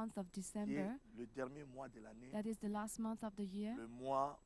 month of qui est December, le dernier mois de l'année, that is the last month of the year, le mois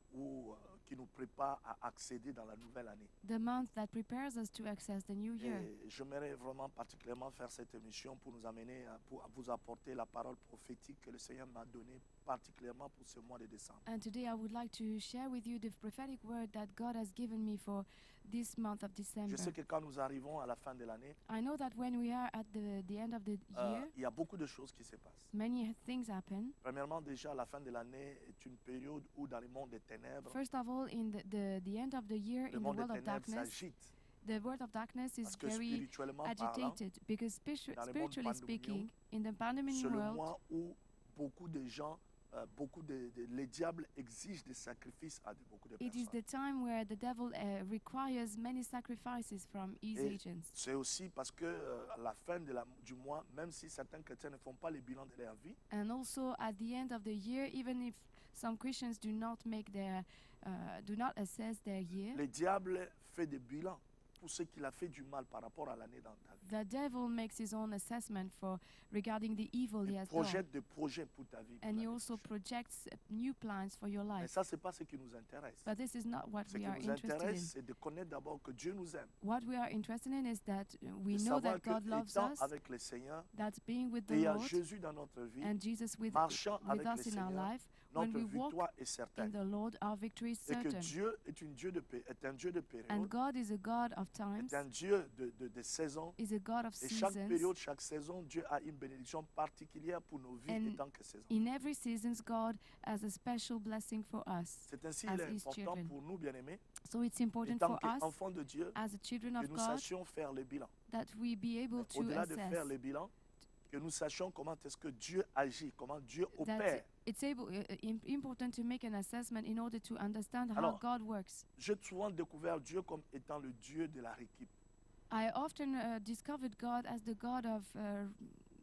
qui nous prépare à accéder dans la nouvelle année. the month that prepares us to access the new year. Et j'aimerais vraiment particulièrement faire cette émission pour nous amener, pour vous apporter la parole prophétique que le Seigneur m'a donnée particulièrement pour ce mois de décembre. And today I would like to share with you the prophetic word that God has given me for this month of Je December. sais que quand nous arrivons à la fin de l'année, I know that when we are at the end of the year, il y a beaucoup de choses qui se passent. many things happen. Premièrement, déjà, la fin de l'année est une période où dans le monde des ténèbres, First of all, in the end of the year, le in the monde des world of ténèbres darkness, s'agite. the world of darkness is Parce que very spirituellement parlant, agitated because dans le monde spiritually speaking, in the c'est pandemonium le world, mois où beaucoup de gens, les diables exigent des sacrifices à beaucoup de it is personnes. the time where the devil requires many sacrifices from his Et agents. c'est aussi parce que à la fin du mois, même si certains chrétiens ne font pas les bilans de leur vie, And also at the end of the year, even if some Christians do not make do not assess their year, le diable fait des bilans pour ce qu'il a fait du mal par rapport à l'année dans ta vie. the devil makes his own assessment regarding the evil he Il has done. projette des projets pour ta vie. pour And he l'année also prochaine. projects new plans for your Mais life. ça, ce n'est pas ce qui nous intéresse. But this is not what Ce we qui are nous interested intéresse, in. c'est de connaître d'abord que Dieu nous aime. What we are interested in is that we De know savoir that God loves qu'étant us, avec le Seigneur, that being with the ayant Lord Jésus dans notre vie, and Jesus with marchant avec le us in our Seigneur, life, when notre we walk victoire est in certaine. the Lord, our victory is Et que certain. Dieu est un Dieu de And période, God is a God of times, est un Dieu de saisons. is a God of Et chaque seasons. période, chaque saison, Dieu a une bénédiction particulière pour nos vies And en tant que saison. in every season, God has a special blessing for us. C'est ainsi as il est his important children. pour nous, bien-aimés, So it's en important tant for us, qu'enfants de Dieu, as the children que of nous God, sachions faire le bilan. that we be able to Au-delà de faire assess le bilan, que nous sachions comment est-ce que Dieu agit, comment Dieu opère. that it's important to make an assessment in order to understand how Alors, God works. J'ai souvent découvert Dieu comme étant le Dieu de la récup, I often discovered God as the God of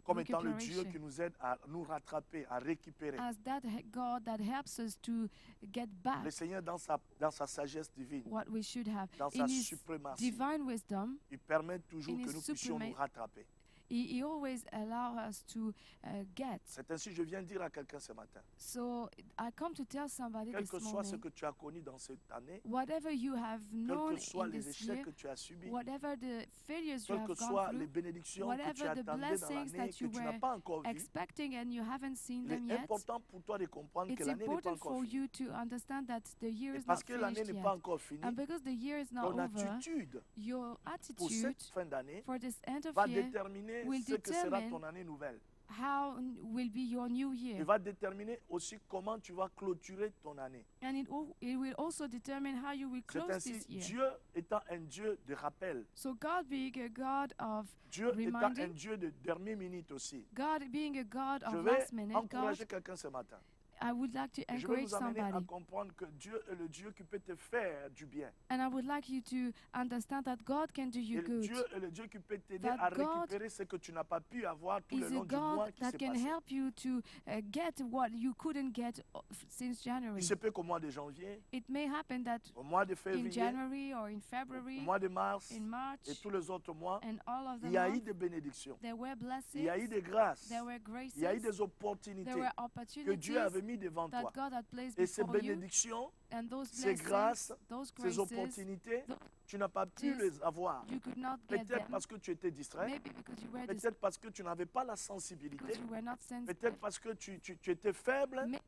comme étant le Dieu recuperation, qui nous aide à nous rattraper, à récupérer. as that God that helps us to get back Le Seigneur, dans sa sagesse divine, what we should have. dans In sa His suprématie, divine wisdom, il permet toujours in que his nous puissions nous supremacy, rattraper. He always allows us to get. C'est ainsi que je viens dire à quelqu'un ce matin, So I come to tell somebody quel this que soit ce morning, que tu as connu dans cette année, whatever you have quels known que soient in les this échecs year, que tu as subis, whatever the failures you quelles que have gone soient les through, bénédictions que tu whatever the attendais dans blessings l'année that que you tu n'as were pas encore vues, expecting and you haven't seen il them est yet, important pour toi de comprendre que it's l'année n'est pas important encore for finie. you to understand that the year Et is parce not que l'année finished n'est yet. pas encore finie, And because the year is not ton over, attitude your pour cette attitude fin d'année for this end of va year déterminer will ce que sera determine ton année nouvelle. will be your new Il year. va déterminer aussi comment tu vas clôturer ton année. And it will also determine how you will C'est close ainsi, this year. Dieu étant un Dieu de rappel, So God being a God of Dieu étant un reminding, Dieu de dernière minute aussi. God being a God Je of vais last minute, God, encourager quelqu'un ce matin. I would like to Et je vais encourage vous amener à somebody. comprendre que Dieu est le Dieu qui peut te faire du bien. And I would like you to understand that God can do you Et good. Dieu est le Dieu qui peut t'aider That à God récupérer ce que tu n'as pas pu avoir tout le Is a long du mois God qui that s'est can passé. help you to get what you couldn't get since January. Il se peut qu'au mois de janvier, It may happen that au mois de in février, January or in au February, mois de mars in March, et tous les autres mois, and all of the il y a eu months, des bénédictions, there were il y a eu blessings, des grâces, there were graces, il y a eu des there opportunités were que opportunities Dieu avait mis devant that toi. God had placed Et ces before you, bénédictions, and those ces blessings, grâces, those ces graces, opportunités, those tu n'as pas pu les avoir. you could not get Peut-être them. parce que tu étais distrait, Maybe because you were peut-être parce que tu n'avais pas la sensibilité, because you were not sensitive, peut-être parce que tu étais faible May-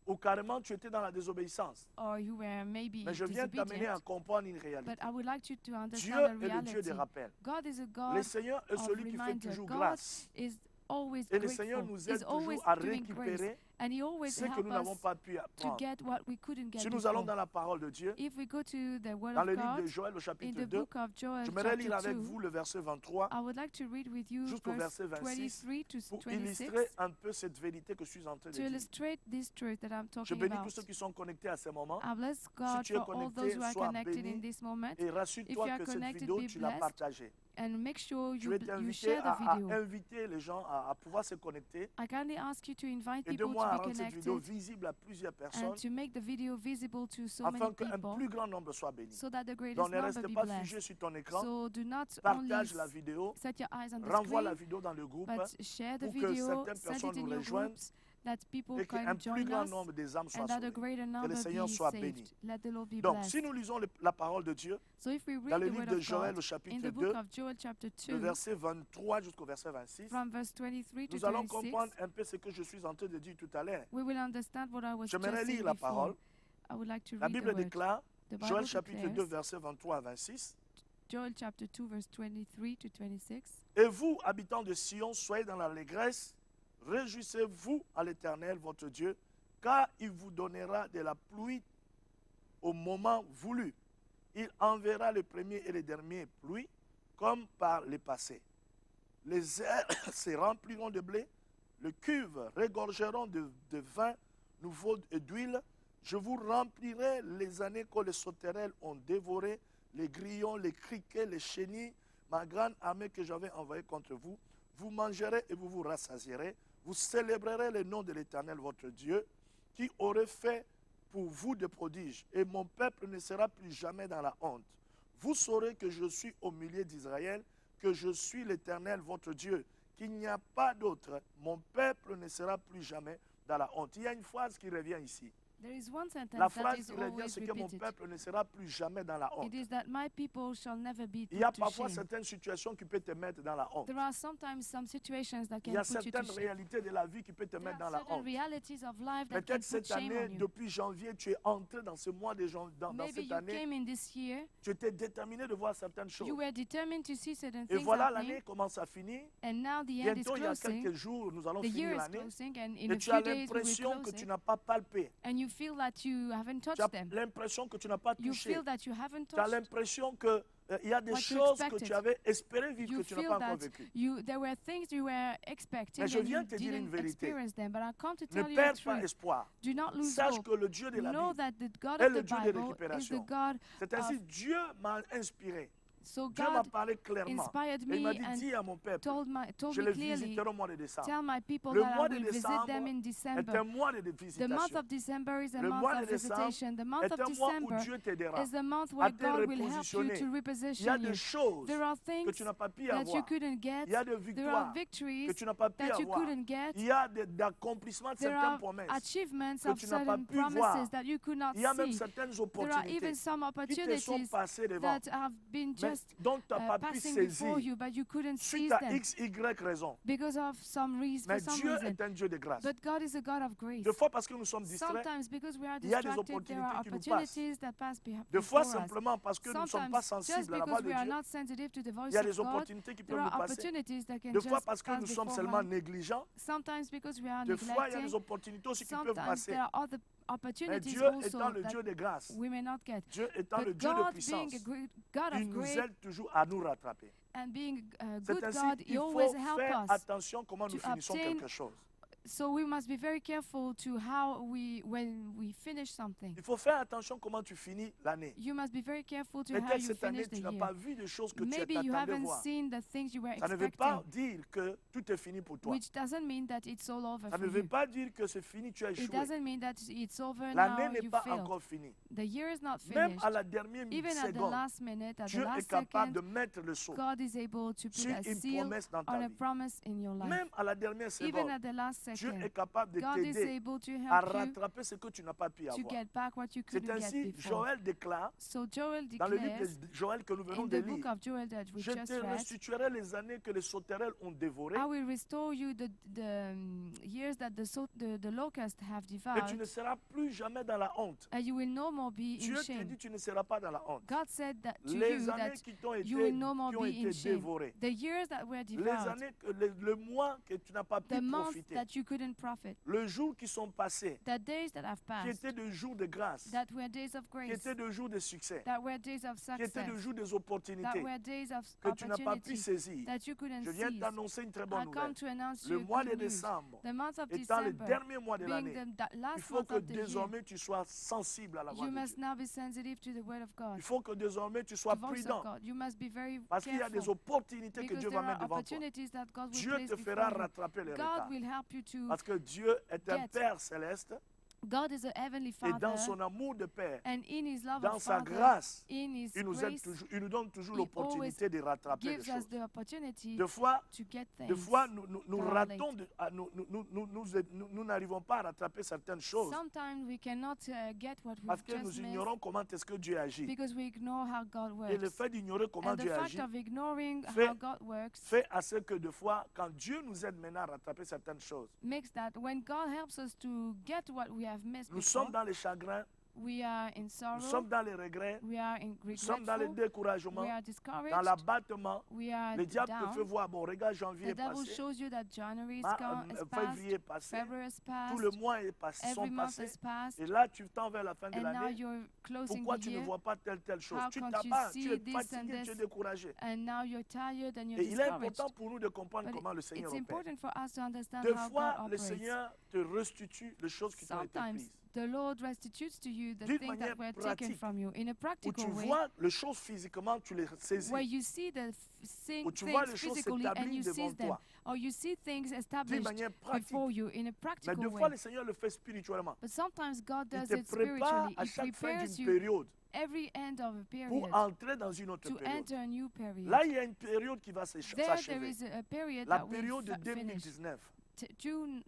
ou carrément tu étais dans la désobéissance. or you were maybe Mais je viens t'amener à disobedient. comprendre une réalité. But I would like you to Dieu understand the est le Dieu reality. des rappels. God is a Le God Seigneur est of celui qui fait reminder. toujours God grâce. is always Et le Seigneur grateful. nous He's aide always toujours à doing grace. récupérer And He always ce que helps nous n'avons us pas pu to apprendre. get what we couldn't get Si nous allons before. dans la parole de Dieu, If we go to the Word dans of le livre de God, Joël au in chapitre the 2, book of Joel, j'aimerais lire avec chapter 2, vous le verset 23 I would like to read with you jusqu'au verse verset 26 23 to pour 26 illustrer un peu cette vérité que je suis en train de to dire. illustrate this truth that I'm Je talking bénis about. tous ceux qui sont connectés à ce moment. I bless God tu es for all connecté, those who are sois connected béni. in this moment. Et If you rassure-toi are que cette connected, vidéo, be tu l'as blessed. partagée. and make sure Je you, vais you t'inviter share the à video. inviter les gens à pouvoir se connecter. I kindly ask you to invite people Aide-moi à to be rendre cette vidéo connected visible à plusieurs and personnes to make the video visible to so afin many qu'un people plus grand nombre soit béni. so that the greatest Donc ne number reste be pas figé blessed. sur ton écran. So do not only Partage la vidéo. set your eyes on the Renvoie la screen, vidéo dans le groupe but share the pour que video, certaines send personnes it in nous your rejoignent groups, that people et qu'un can plus join grand us nombre des âmes soient and that a sauvées. greater Que le number Seigneur be soit saved. béni. Let the Lord be Donc, blessed. si nous lisons la parole de Dieu, So if we dans read le the livre word de of Joël, God au chapitre in the 2, book of Joel chapter le 2, verset 23 jusqu'au verset 26, from verse 23 to nous allons 26, comprendre un peu ce que je suis en train de dire tout à l'heure. we will understand what I was J'aimerais just saying lire la before. parole. I would like to La read the Bible word. déclare, The Bible Joël chapitre 2, declares, verset 23 à 26, Joel chapter 2, verse 23 to 26. Et vous, habitants de Sion, soyez dans l'allégresse, réjouissez-vous à l'Éternel, votre Dieu, car il vous donnera de la pluie au moment voulu. Il enverra le premier et le dernier pluie, comme par le passé. Les airs se rempliront de blé, les cuves regorgeront de vin nouveau et d'huile. Je vous remplirai les années que les sauterelles ont dévoré, les grillons, les criquets, les chenilles, ma grande armée que j'avais envoyée contre vous. Vous mangerez et vous vous rassasierez. Vous célébrerez le nom de l'Éternel, votre Dieu, qui aurait fait pour vous des prodiges. Et mon peuple ne sera plus jamais dans la honte. Vous saurez que je suis au milieu d'Israël, que je suis l'Éternel, votre Dieu, qu'il n'y a pas d'autre. Mon peuple ne sera plus jamais dans la honte. Il y a une phrase qui revient ici. There is one La sentence that phrase is qui revient, always c'est que mon repeated. peuple ne sera plus jamais dans la honte. It is that my people shall never be Il y a put to parfois shame. certaines situations qui peuvent te mettre dans la honte. There are sometimes some situations that Il y can a put you to certaines shame. réalités de la vie qui peuvent te There mettre dans are la certain honte. realities of life that can Peut-être put cette shame année, on you. depuis janvier, tu es entré dans ce mois de dans Maybe cette you année, came in this year, tu étais déterminé de voir certaines choses. you were determined to see certain Et things voilà, happening, l'année commence à finir. and now the end is Bientôt, il y a closing. quelques jours, nous allons The year finir is l'année. closing, and in Et a tu as few days we will l'impression que close tu it, n'as pas palpé. and you feel that you haven't Tu as touched them. l'impression que tu n'as pas You touché. feel that you haven't Tu as touched. l'impression que il y a des what you choses que expected. tu avais espéré vivre You que tu n'as feel pas encore that vécues. there were things you were expecting Mais je and viens you te dire une didn't vérité. experience them. But I come to Ne tell you the perds pas truth. espoir. Do not lose Sache hope. que le Dieu de la Know Bible that the God est of le the Dieu de Bible is the récupération. God. C'est ainsi Dieu m'a inspiré. So Dieu m'a God parlé clairement. inspired Et il m'a me dit, and dis à mon peuple, told je me le clearly, visiterai au mois de décembre. tell my people Le that I mois de will visit décembre them in est December. un mois de The month visitation. of December is a Le month mois de of décembre visitation. The month est of un mois où December Dieu t'aidera is the month à where te God will help you repositionner. to Il y a reposition you. des choses There are que things tu n'as pas pu that you avoir. couldn't get. Il y a des There are victoires que victories tu n'as pas pu that you avoir. couldn't get. Il y a d'accomplissements de There certaines are promesses. achievements que of tu n'as pas certain pu voir. promises that you could not Il y a même see. certaines There are opportunités even some qui te sont opportunities passées devant, that have been mais just dont tu n'as pas pu passing before saisir you, but you couldn't suite seize à them X, Y raison. because of some reason. Mais For some Dieu reason, est un Dieu de grâce. but God is a God of grace. Des fois, parce que nous sommes distraits, Sometimes because we are il y a des distracted, there are opportunités qui nous opportunities that pass des fois, before us. simplement parce que nous ne sommes pas Sometimes, just sensibles à la voix because de we are Dieu, not sensitive to the voice il y a of des God, opportunités qui there peuvent nous are passer. opportunities that can Des fois, just parce que pass nous sommes before seulement us. négligents. Sometimes because we are Des fois, il y a des neglecting. opportunités aussi qui peuvent Sometimes passer. there are other Mais opportunities Dieu also étant le that Dieu de grâce, we may not get. Dieu étant le But Dieu de God, puissance, being a great God il of nous grace aide toujours à nous rattraper. and being a C'est good ainsi God, qu'il He faut always help faire us. attention comment nous to finissons obtain quelque chose. So we must be very careful to how when we finish something. Il faut faire attention comment tu finis l'année. You must be very careful to how Peut-être you cette année, finish the tu n'as year. pas vu des choses que tu Maybe you t'attendais haven't voir. seen the things you were Ça ne veut pas expecting, dire que tout est fini pour toi. which doesn't mean that it's all over Ça for ne veut you. pas dire que c'est fini, tu as It échoué. doesn't mean that it's over L'année now, n'est you pas failed. encore finie. The year is not Même finished. à la dernière Even at the seconde, last minute, at the Dieu est last capable de second, mettre le sceau God is able to put sur a une seal promesse dans ta on a vie. promise in your life. Même à la dernière Even seconde, at the last Dieu second, est capable de God is t'aider able to à help you rattraper ce que tu n'as pas pu to avoir. get back what you C'est couldn't get ainsi, before. Joël déclare, So Joel dans le livre declares de Joël que nous venons in de the book lire, of Joel that we je just te read, restituerai les années que les sauterelles ont dévorées I will restore you the years that the locusts have et tu devoured, ne seras plus jamais dans la honte. and you will no more be in Dieu te shame. dit tu ne seras pas dans la honte. God said that to Les you années that qui t'ont you été, will no more qui ont be été in shame. dévorées, The years that were les devoured, années, le mois que tu n'as pas pu the month profiter, that you couldn't profit. Le jour qui sont passés, The days that have qui passed, étaient des jours de grâce, that were days of qui grace, étaient des jours de succès, that were days of qui étaient success, des jours des that opportunités were days of que tu n'as pas pu opportunity saisir. that you couldn't Je viens seize. t'annoncer une très bonne I nouvelle. come to announce Le you mois de good news. décembre, The month of étant le December, dernier mois de being l'année, the il last faut month que of the year, désormais tu sois sensible à la voix you de must Dieu. now be sensitive to the word of God, Il faut que désormais tu the sois voice of prudent. God. You must be very Parce qu'il y a des careful opportunités que because Dieu there va are mettre devant toi. opportunities that God will Dieu place te before fera you. rattraper les God retards. will help you to. Parce que Dieu est un get. Père céleste God is a heavenly et dans Father, son amour de Père, and in His love dans of sa Father, grâce, in His il nous, aide grace, toujours, il nous donne toujours He l'opportunité de rattraper les gives us choses. the opportunity Des fois, to get des things. fois nous that are ratons, late. nous n'arrivons pas à rattraper certaines choses Sometimes we cannot get what parce we've que just nous missed ignorons comment est-ce que Dieu agit. because we ignore how God Et le works. fait d'ignorer comment And the Dieu fact agit of ignoring fait- how God works fait à ce que des fois, quand Dieu nous aide maintenant à rattraper certaines choses, makes that when God helps us to get what we have missed nous before, sommes dans les chagrins, we are in nous sorrow, sommes dans les regrets, we are nous sommes dans les regretful, découragements, we are dans discouraged, l'abattement. we are Le diable te fait down. voir, bon, regarde, janvier The est devil passé, shows you that January is passed, février est passé, February is tout passed, le mois est passé, sont every month passés. is passed, Et là, tu tends vers la fin de and now l'année. you're closing Pourquoi the tu ne year, vois pas telle chose? How Tu can't you t'abattes, tu see es this and fatigué, tu es this? découragé. and now you're tired and you're Et il est discouraged. important pour nous de comprendre But comment le Seigneur it's opère. important for us to understand Des how God fois, le operates. Seigneur te restitue les choses qui t'ont été Sometimes prises. the Lord restitutes to you the D'une things manière that were taken pratique, from you in a Où practical tu way, vois les choses physiquement, tu les saisis. where you see Où tu vois things les choses physically and s'établir you devant seize them, toi. or you see things D'une established manière pratique. before you in a Mais practical des fois, way. le Seigneur le fait spirituellement. But sometimes God Il does te it prépare spiritually. à He chaque fin prepares d'une you période every end of a pour period entrer dans une autre to période. enter a new period. Là, il y a une période qui va There s'achever. is a period La that will période de finish. 2019. June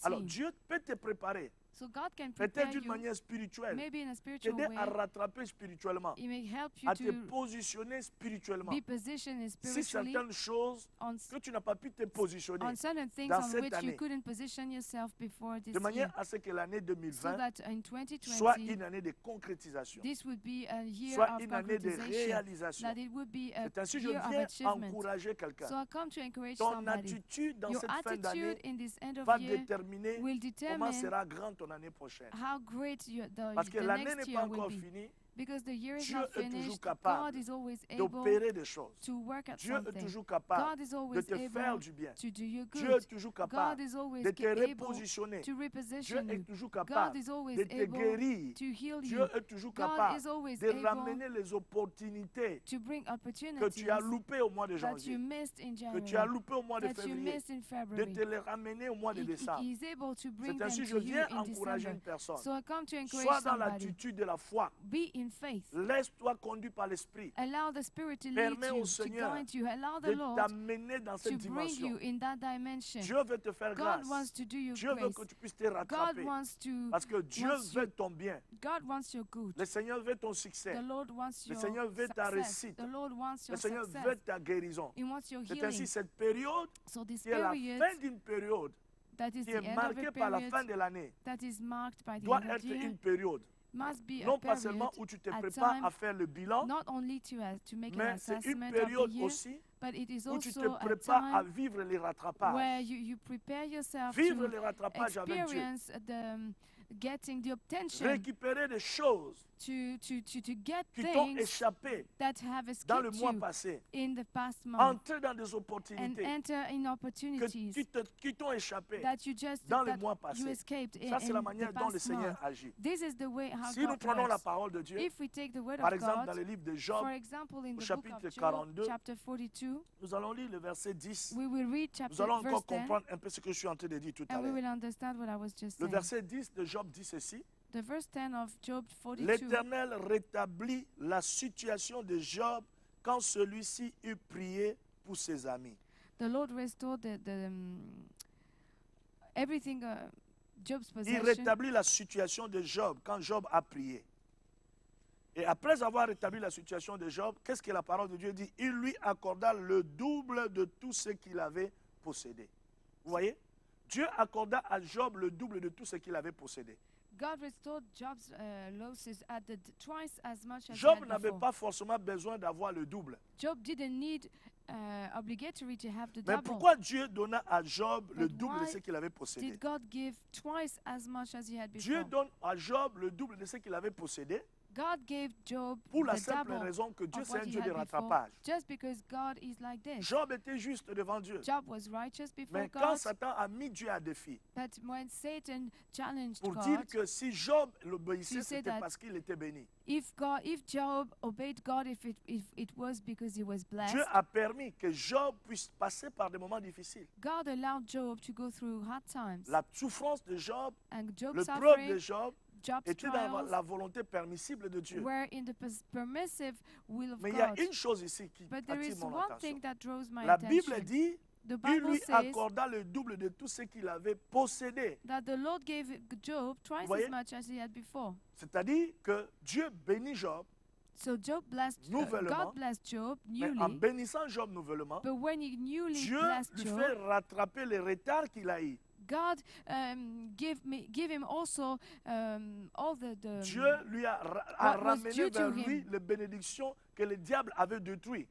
Alors 2019. Dieu peut te préparer, So God can peut-être prepare d'une you, manière spirituelle, maybe in a spiritual t'aider à way. rattraper spirituellement, It may help you à te to positionner spirituellement. be positioned Si spiritually certaines choses on, que tu n'as pas pu te positionner, on certain things dans on cette which année, you couldn't position yourself before this de manière year. à ce que l'année So 2020 that in soit 2020, une année de concrétisation, this would be a year soit of une année de concretization. réalisation. That it would be a C'est ainsi que je year of viens achievement. encourager quelqu'un. So I come to encourage Ton somebody. attitude dans Your cette fin attitude d'année in this end of va year déterminer will comment determine sera grande ton année prochaine. how great Parce que the l'année next n'est year pas will encore be. finie, Because the year is Dieu not est toujours finished, capable God is always able d'opérer des choses. to work at Dieu est something. toujours capable God is de always te faire able du bien. to do you Dieu est good. toujours God capable is always de te able repositionner. to Dieu reposition est you. toujours God capable is always de te able guérir. to heal Dieu you. est toujours God capable is always de able ramener les opportunités to bring que opportunities tu as loupées au mois de that you janvier, missed in que tu as January, loupées au mois de that you février, missed in de February. te les ramener au mois de He décembre. is able to bring C'est them ainsi que je to you viens in encourager December. une personne. So I come to encourage Sois dans somebody. l'attitude de la foi. Be in faith. Laisse-toi conduire par l'Esprit. Allow the Spirit to lead Permets au you, to Seigneur guide you. Allow the de Lord t'amener dans cette to bring dimension. you in that dimension. Dieu veut te faire God grâce. wants to do you Dieu veut grace. que tu puisses te God rattraper. wants to. Parce que Dieu wants veut you- ton bien. God wants your good. Le Seigneur veut ton succès. The Lord wants Le your Seigneur veut ta success. réussite. The Lord wants Le your Seigneur veut success. ta guérison. He wants your C'est healing. ainsi cette période So this qui est la period, fin d'une période that is qui the est end of marquée a par la fin period, de l'année that is marked by the doit end of être the year, une période must be non a pas seulement period où tu te a prépares time à faire le bilan, not only to make an mais c'est une assessment of période the year, aussi but it is où tu te also a prépares à time vivre les where rattrapages. you prepare yourself Vivre to les rattrapages avec Dieu. experience getting the obtention, Récupérer des choses to get qui t'ont things échappé that have dans le escaped mois you passé. in the past month, Entrer dans des and opportunités enter in opportunities qui t'ont échappé that you just dans le that mois you passé. escaped Ça, c'est la in manière the dont le past Seigneur month. agit. This is the way how Si nous God prenons la works. parole de Dieu, If we take the word par of exemple dans God, le livre de Job, for example, in au the book chapitre of Job, 42, chapter 42, nous allons lire le verset 10. we will read Nous allons verse encore 10, comprendre un peu ce que je suis en train de dire tout à and we l'heure. will understand what I was just Le saying. verset 10 de Job dit ceci. The verse 10 of Job 42, L'Éternel rétablit la situation de Job quand celui-ci eut prié pour ses amis. the Lord restored everything, Job's Il possession. rétablit la situation de Job quand Job a prié. Et après avoir rétabli la situation de Job, qu'est-ce que la parole de Dieu dit? Il lui accorda le double de tout ce qu'il avait possédé. Vous voyez? Dieu accorda à Job le double de tout ce qu'il avait possédé. God restored Job's losses at twice as much as he Job had n'avait before. pas forcément besoin d'avoir le double. Job didn't need obligatory to have the Mais double. pourquoi Dieu donna à Job le But double de why ce qu'il avait possédé? Did God give twice as much as he had Dieu before? donne à Job le double de ce qu'il avait possédé God gave Job pour la the simple double raison que Dieu of c'est what un he Dieu de had before, rattrapage. just because God is like this. Job était juste devant Dieu. Job was righteous before Mais quand God, Satan a mis Dieu à défi but when Satan challenged pour dire God, que si Job l'obéissait, to say c'était that parce qu'il était béni. if Job obeyed God, if it was because he was blessed, Dieu a permis que Job puisse passer par des moments difficiles. God allowed Job to go through hard times. La souffrance de Job, And Job's le preuve suffering, de Job Job's était dans trials la volonté permissible de Dieu. were in the permissive will of Mais il y a God. une chose ici qui But there attire is mon one attention. thing that draws my La Bible attention. dit The il Bible lui says accorda le double de tout ce qu'il avait possédé. that the Lord gave Job twice voyez? as much as he had before. C'est-à-dire que Dieu bénit Job, So Job blessed, Nouvellement, God blessed Job mais en newly, bénissant Job nouvellement, but when he newly Dieu blessed lui Job, fait rattraper les retards qu'il a eu. God give him also all the Dieu lui a what was ramené due to vers him. lui les bénédictions que le diable avait détruites.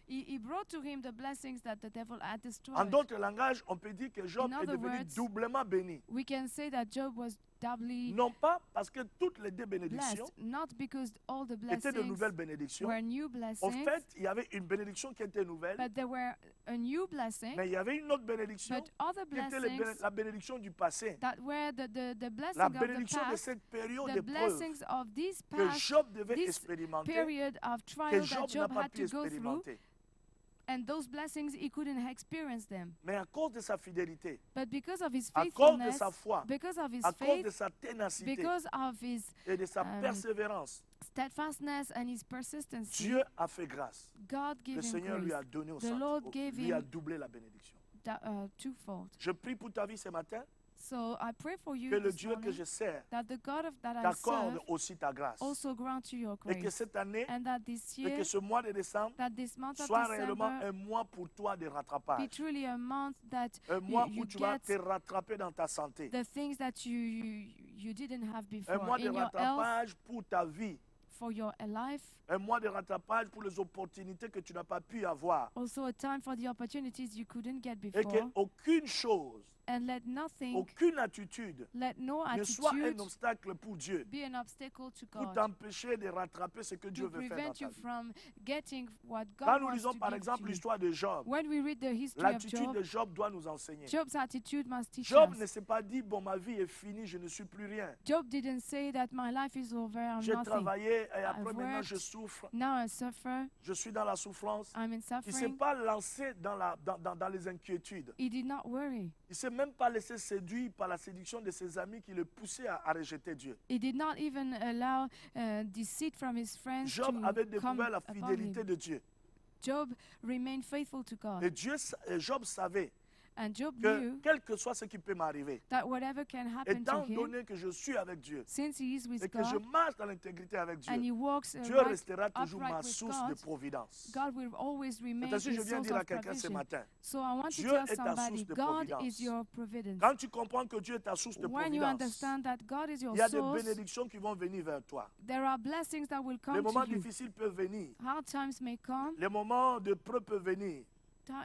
he brought to him the blessings that the devil had En destroyed. d'autres langages, on peut dire que Job In est other devenu words, doublement béni. We can say that Job was doubly Non pas parce que toutes les deux bénédictions blessed, not because all the étaient de blessings nouvelles bénédictions. were new En blessings, fait, il y avait une bénédiction qui était nouvelle, but there were a new blessing, mais il y avait une autre bénédiction but other qui était blessings la bénédiction du passé. that were the blessing La of the bénédiction de past, cette période the d'épreuve blessings of this que past Job devait this expérimenter, period of que trial that Job n'a Job pas had pu to go through, expérimenter. and those blessings he couldn't experience them. Mais à cause de sa fidélité, But because of his à cause de faithfulness, sa foi, because of his à cause de faith, sa ténacité because of his et de sa persévérance, steadfastness and his persistency, Dieu a fait grâce. God Le gave him Seigneur lui grace, a donné au The Lord gave lui a him doublé la bénédiction. Twofold. Je prie pour ta vie ce matin, So I pray for you que le this Dieu que morning je sers that the God that I t'accorde serve aussi ta grâce. also grant you your Et que grace, cette année, and that this et year, que ce mois de décembre that this month of soit réellement December un mois pour toi de be rattrapage. truly a month that Un mois you où tu vas te get rattraper dans ta santé. the things that you didn't have Un before mois de in your health, rattrapage pour ta vie. for your life. Un mois de rattrapage pour les opportunités que tu n'as pas pu avoir. Also a time for the opportunities you couldn't get Et before. qu'aucune chose, And let nothing, aucune attitude let no ne soit un attitude obstacle pour Dieu, be an obstacle to pour God, t'empêcher de rattraper ce que Dieu to veut faire dans prevent ta you vie. from getting what Quand God nous wants lisons to par give exemple to you. l'histoire de Job, When we read the history of l'attitude de Job, Job doit nous enseigner. Job's attitude must teach Job us. ne s'est pas dit, bon, ma vie est finie, je ne suis plus rien. Job didn't say that my life is over, I'm J'ai nothing. travaillé et après I've maintenant worked. je souffre, Now I suffer, je suis dans la souffrance. I'm in Il ne s'est suffering. pas lancé dans les inquiétudes. He did not worry. Il ne s'est même pas laissé séduire par la séduction de ses amis qui le poussaient à rejeter Dieu. He did not even allow deceit from his friends Job to avait come découvert la upon fidélité him. de Dieu. Job remained faithful to God. Et Job savait And Job que knew quel que soit ce qui peut m'arriver, that whatever can happen to étant him, donné que je suis avec Dieu since he is et with que je God marche dans l'intégrité avec and Dieu, he walks Dieu right, restera toujours ma upright with source God, de providence. God will always remain C'est ainsi que je his viens source dire à of quelqu'un ce provision. matin. So I want to Dieu tell est ta somebody, source de God providence. is your providence. Quand tu comprends que Dieu est ta source de When you providence, understand that God is your il y a des source, bénédictions qui vont venir vers toi. there are blessings that will Les come moments to you. difficiles peuvent venir. Hard times may come, Les moments de preuve peuvent venir.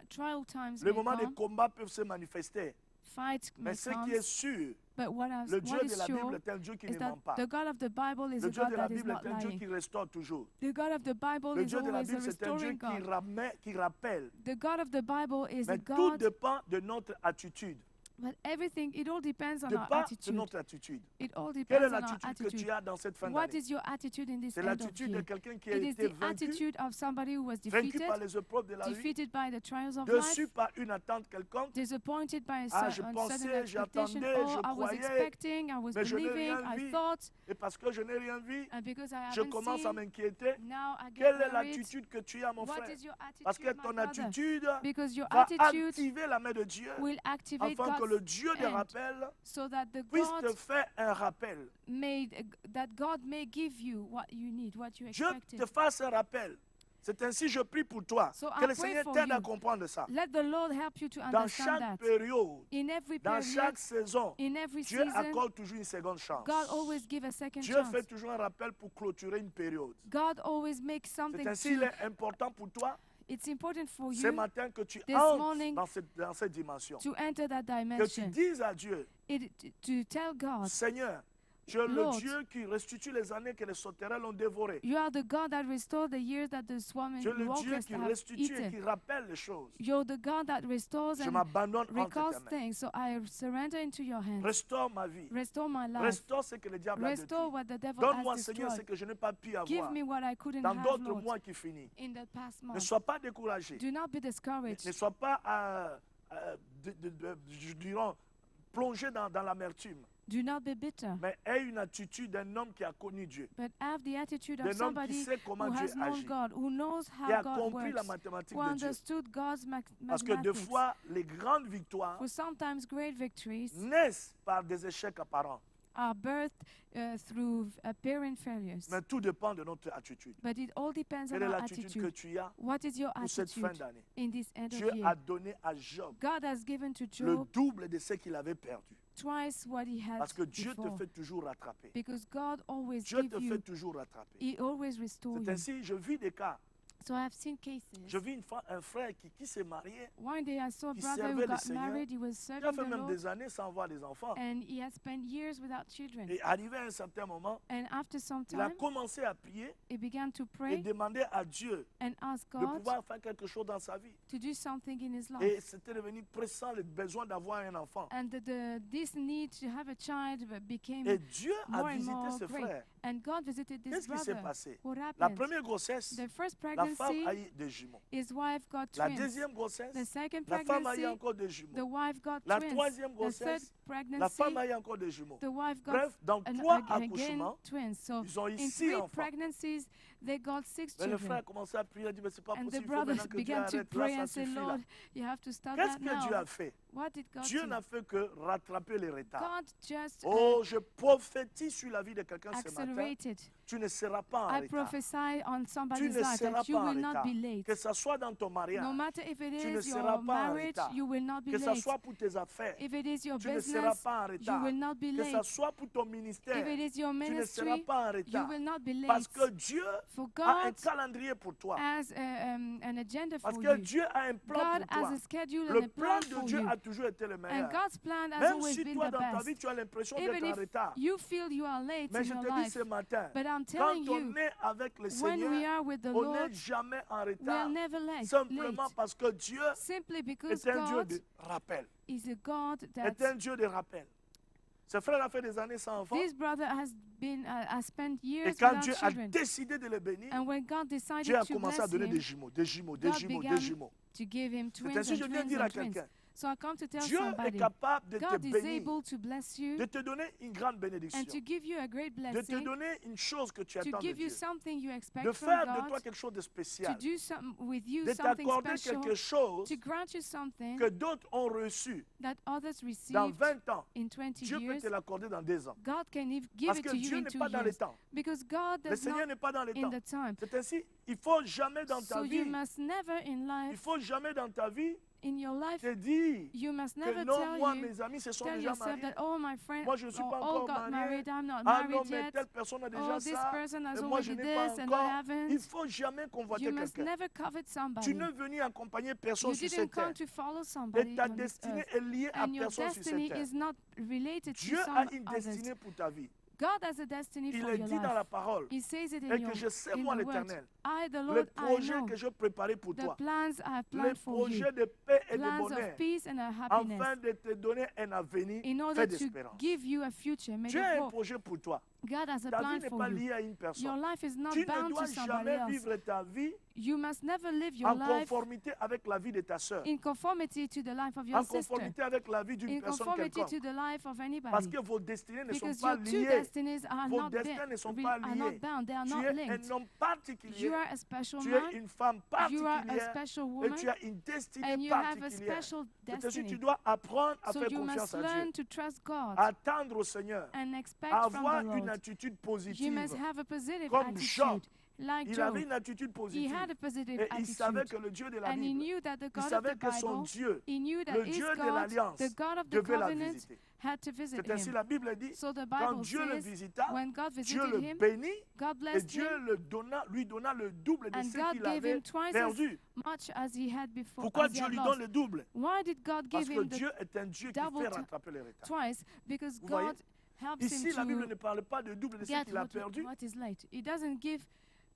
trial times Les may moments de come, combat peuvent se manifester. fights may Mais ce come, qui est sûr, but what le Dieu is de la Bible sure est un Dieu qui is ne that ment pas. the God of the Bible is Le a Dieu God de la that is Bible not est un Dieu lying. qui restaure toujours. The God of the Bible Le is Dieu de la always a Bible, c'est un Dieu restoring God. qui rappelle. The God of the Bible is a Mais tout God, dépend de notre attitude. but everything, it all depends on De our pas de attitude. notre attitude. It all Quelle est depends on our l'attitude que attitude. tu as dans cette fin What d'année? is your attitude in this C'est end of l'attitude de year? quelqu'un qui a It is été the vaincu, attitude of somebody who was vaincu par defeated, les épreuves de la vie, defeated by the trials of déçu life, par une attente quelconque, disappointed by a Ah, je sudden pensais, expectation. j'attendais, Oh, je I was croyais, expecting, I was mais je n'ai believing, rien I vu. thought, et parce que je n'ai rien vu, and because I je haven't commence à seen, m'inquiéter. now I get Quelle est worried. l'attitude que tu as, mon What frère? is your attitude, Parce que my ton brother? attitude Because your va attitude activer la main de Dieu will activate afin que le God's Dieu de hand, rappel so that the puisse te God faire un rappel. that God may give you what you need, what you Dieu expected. te fasse un rappel C'est ainsi que je prie pour toi. So Que I le pray Seigneur for t'aide à you. comprendre ça. Let the Lord help you to Dans understand chaque that. période, In every dans period, chaque saison, in every Dieu season, accorde toujours une seconde chance. God always gives a second Dieu chance. fait toujours un rappel pour clôturer une période. God always makes something C'est ainsi qu'il to. est important pour toi It's important for ce you matin que tu this entres morning dans cette dimension. to enter that Que tu dimension. dises à Dieu, To tell God, Seigneur, tu es le Lord, Dieu qui restitue les années que les sauterelles ont dévorées. you are the God that restored the years that the swarming Tu es le Dieu locusts qui have restitue et eaten. qui rappelle les choses. You're the God that restores Je and m'abandonne entre recalls tes mains. things. So I surrender into your hands. Restaure ma vie. Restore my life. Restaure ce que le diable a Restore détruit. what the devil Donne-moi, has Seigneur, ce destroyed. que je n'ai pas pu Give avoir me what I couldn't dans have, d'autres Lord, mois qui finissent. in the past Ne month. sois pas découragé. Do not be Ne discouraged. sois pas, je dirais, plongé dans l'amertume. Do not be bitter. Mais aie une attitude d'un homme qui a connu Dieu. But have the attitude of D'un homme qui somebody sait comment who Dieu has known agit. God, who knows Qui a how God compris la works, mathématique who de Dieu. understood God's Parce que des mathematics. fois, les grandes victoires For sometimes great victories naissent par des échecs apparents. are birthed through apparent failures. Mais tout dépend de notre attitude. But it all depends Quelle on est our l'attitude que attitude. tu as What is your pour cette fin attitude d'année? in this end Dieu of a year? donné à Job God has given to le Job double de ce qu'il avait perdu. twice what he had Parce que Dieu te before. fait toujours rattraper. Because God always Dieu gives te fait you, toujours rattraper. He always restores C'est you. ainsi, je vis des cas. So I've seen cases. Je vis un frère qui s'est marié. One day I saw a qui brother servait who le got Seigneur. married. He was Il a serving fait the même Lord, des années sans voir des enfants. and he had spent years without children. Et arrivé à un certain moment, And after some il a time, commencé à prier he began to et pray demander à Dieu and ask de God pouvoir faire quelque chose dans sa vie. to do something in his Et life. c'était devenu pressant le besoin d'avoir un enfant. And this need to have a child became Et Dieu a more and visité more ce great. frère. And God visited this Qu'est-ce qui s'est brother. passé? What La happened? première grossesse, The first la femme pregnancy, a eu des jumeaux. his wife got La twins. deuxième grossesse, The second la femme a eu pregnancy, encore des the jumeaux. wife got La twins. troisième The third grossesse, la pregnancy, femme a eu encore des jumeaux. the wife got Bref, dans and 3 again accouchements, twins. So ils ont eu in 6 three enfants. pregnancies, they got 6 Mais le children. frère a commencé à prier, il a dit, mais c'est pas And the possible, il faut brothers maintenant que Dieu began to arrête, là pray ça and say, suffit là. Lord, you have to stop Qu'est-ce that que Dieu now. a fait? What did God Dieu do? n'a fait que rattraper les retards. God just Oh, je prophétise sur la vie de quelqu'un ce matin. accelerated. Tu ne seras pas en I retard. prophesy on Tu somebody's ne life seras that you pas en will not retard. be late. Que ce soit dans ton mariage, No matter if it tu ne is seras your pas en marriage, retard. you will not be Que ce late. soit pour tes affaires, If it is your tu ne seras business, pas en you retard. will not be Que ce late. soit pour ton ministère, If it is your tu ne seras ministry, pas en you retard. will not be Parce late. que Dieu For a un God calendrier pour toi. has an agenda Parce for que you. Dieu a un plan God pour has toi. a schedule and Le a plan plan de for Dieu you. a toujours été le And meilleur. God's plan has Même always si been toi, the dans ta vie, best. tu as l'impression Even d'être en if retard. you feel you are late Mais in je your te dis life, ce matin, but I'm quand telling on you, est avec le when we Seigneur, are with the on Lord, n'est jamais en we are retard. never late. Simplement parce que Dieu Simply because est un Dieu God de rappel. is a God Est un that Dieu de rappel. Ce frère a fait des années sans enfant. this brother has spent Et years quand without Dieu a children. décidé de le bénir, And when God decided Dieu a to commencé à bless donner him, des jumeaux, des jumeaux, des God jumeaux, des began jumeaux. to give him C'est twins ainsi que je and viens twins dire à and twins. quelqu'un, So I come to tell Dieu est somebody, capable de te God is bénir, able to bless you de te donner une grande bénédiction, and to give you a great de te blessing, donner une chose que tu to attends de give you Dieu, something you expect de from faire de toi God, quelque chose de to spécial, do some with you de something t'accorder special, quelque chose to grant you something que d'autres ont reçu that others dans received 20 ans. in 20 Dieu peut years. te l'accorder dans 2 ans. God can give Parce it que to you Dieu in n'est 2 pas dans le years. temps. Because God Le does Seigneur not n'est pas dans le in temps. the time. C'est ainsi, il faut jamais dans ta So you vie, must never in il life, faut jamais dans ta vie in your life, te dire you must que never non, moi, tell mes amis se sont tell déjà yourself mariés. that, oh, my friend, Moi, je ne suis pas all encore got marié. married, I'm not Ah non, married mais yet. telle personne a déjà Oh, this ça. person has Et moi, je already n'ai pas this and I encore. Il haven't. ne faut jamais convoiter You must quelqu'un. never covet Tu somebody. n'es venu accompagner personne You sur didn't cette terre. come to follow Et somebody ta on this destinée earth. est liée à And your personne sur cette destiny terre. is not related to Dieu some a une others. destinée pour ta vie. God has a destiny Il for est your dit dans la life. parole. He says it Et in, que your, je sais, in moi, the word. l'Éternel, I, the les Lord, I projets know que je préparais pour the toi, plans I have les planned for you. projets de paix et de Plans bonheur, of peace and happiness. afin de te donner un avenir In fait order to d'espérance. give you a future made Dieu of a un hope. projet pour toi. God has a Ta vie plan n'est for pas you. liée à une Your personne. life is not Tu ne bound dois to somebody jamais else. vivre ta vie You must never live your en life conformité avec la vie de ta sœur, in conformity to the life of your en sister, conformité avec la vie d'une in personne conformity quelconque. to the life of Parce anybody. que vos destinées ne sont Because pas your two liées. destinies are Vos not, destins ne sont are pas not liés. bound, they are Tu not es linked. un homme particulier. You are a special Tu man, es une femme you are a particulière. special Et woman, tu as une destinée and you have a particulière. special C'est ainsi que tu destiny. dois apprendre à So faire you confiance must à Dieu. learn to trust God Attendre au Seigneur. and expect À from avoir the une Lord. attitude You positive. must have a positive Comme Job. attitude, like Il Job, avait une attitude he positive. had a positive Et il savait attitude. que le Dieu de la And he Bible, knew that the il God of savait the que son Bible, Dieu, he knew that le his Dieu de God, l'Alliance, the God of the devait la covenant, visiter. had to visit C'est ainsi him. la Bible dit, So the quand Bible Dieu le says, visita, when God Dieu visited le him, bénit God et blessed Dieu him, lui donna le double de and ce God qu'il gave avait him twice perdu. much as he had before. Pourquoi As he Dieu had lui lost. donne le double? Why did God Parce give que him the Dieu est un Dieu qui double fait rattraper les retards. twice? Because Vous voyez? God helps Ici, la Bible him ne parle pas du double de to ce get qu'il a perdu. what is late. It doesn't give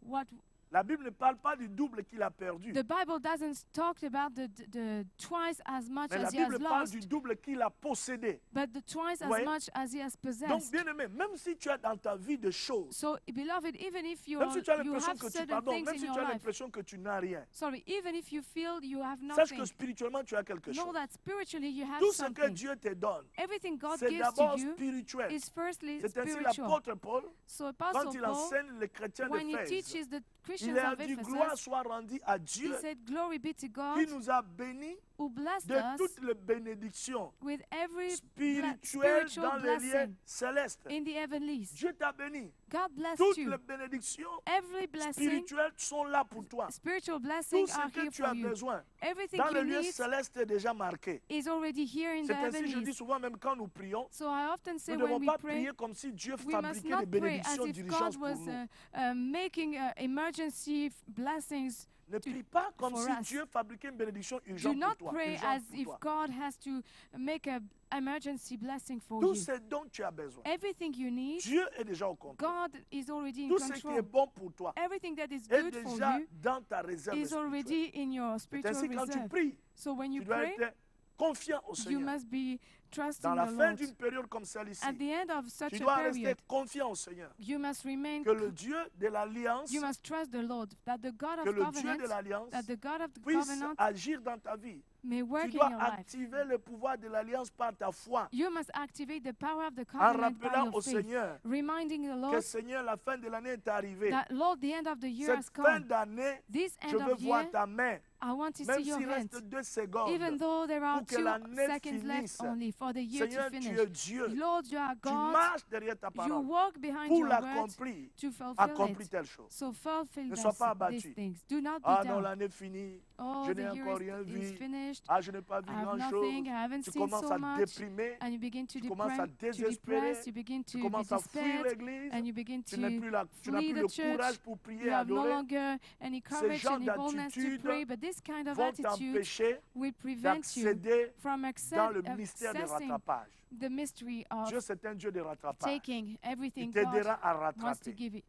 what. La Bible ne parle pas du double qu'il a perdu. The Bible doesn't talk about the twice as much Mais la as he has Bible parle lost, du double qu'il a possédé. but the twice as voyez? much as he has Donc, possessed. bien aimé, même si tu as dans ta vie des choses, So, beloved, even if you même si tu as you l'impression have que tu certain pardon, things même in si your tu as life, l'impression que tu n'as rien, sorry, even if you feel you have sache nothing, que spirituellement tu as quelque know chose. that spiritually you have Tout ce que something. Dieu te donne, Everything God c'est gives d'abord to you spirituel. is firstly C'est ainsi spiritual. l'apôtre Paul, So quand Apostle il Paul, enseigne les chrétiens when he d'Éphèse, teaches the il Christians a of dit gloire Ephesus, soit rendue à he Dieu said, "Glory be to God qui nous a bénis who blessed de us toutes les bénédictions with every spirituelles spiritual dans les lieux blessing célestes. in the heavenlies." Dieu t'a béni. God blessed Toutes you. les bénédictions Every blessing, spirituelles sont là pour toi. spiritual Tout blessings ce are que here tu as for you. besoin Everything dans le you lieu need céleste est déjà marqué. is already here in the C'est ainsi, je dis heavenlies. souvent, même quand nous prions, So I often say nous ne when devons we pas pray, prier comme si Dieu we must fabriquait des not pray bénédictions as if d'urgence God pour was nous. making emergency blessings. Ne prie pas comme for si us. Dieu fabriquait une bénédiction Do urgente not pour toi. pray urgente as pour if toi. God has to make an emergency blessing for Tout you. ce dont tu as besoin, Everything you need, Dieu est déjà au contrôle. God is already in Tout ce qui est control. bon pour toi Everything that is est good for déjà you dans ta réserve is spirituelle. already in your C'est spiritual ainsi quand tu reserve. pries, So when you tu dois pray, être confiant au you Seigneur. must be trusting Dans la the fin Lord. d'une période comme celle-ci, At the end of such tu a dois rester period, confiant au Seigneur. you must remain, Que le Dieu de l'Alliance, you must trust the Lord, that the God que of le Dieu de covenant, l'Alliance that the God of the puisse covenant agir dans ta vie. may work Tu in dois your life. activer le pouvoir de l'Alliance par ta foi, You must activate the power of the en covenant by rappelant your au faith, Seigneur reminding the que Lord Seigneur, la fin de l'année est arrivée. that, Lord, the end of the year has Cette fin come. d'année, This je end veux of voir year, ta main, I want to see même your s'il hands. reste 2 secondes. Even though there are pour que 2 l'année seconds left finisse. only for the year Seigneur, to tu finish. es Dieu. Lord, you are Tu God. marches derrière ta You parole walk behind pour your word l'accomplir. to fulfill Accomplis it. telle chose. So fulfill Ne sois pas these abattu. things. Do not be Ah non, down. l'année finie. Oh, Je the n'ai year encore rien is vu. finished. Ah, je n'ai pas vu I have grand-chose. nothing. I haven't Tu seen commences so à much. déprimer. And you begin to Tu commences à désespérer. depress. You begin Tu to be commences à fuir despair. l'église. And you begin Tu n'as to plus, tu n'as flee plus the le church. courage pour prier You et have no adorer. longer any courage, genres any boldness to d'attitudes pray. But this kind of Vont attitude t'empêcher will prevent you d'accéder from dans le mystère de accessing rattrapage. the mystery of Dieu, c'est un Dieu de rattrapage. taking Il everything God t'aidera à wants to rattraper. give it.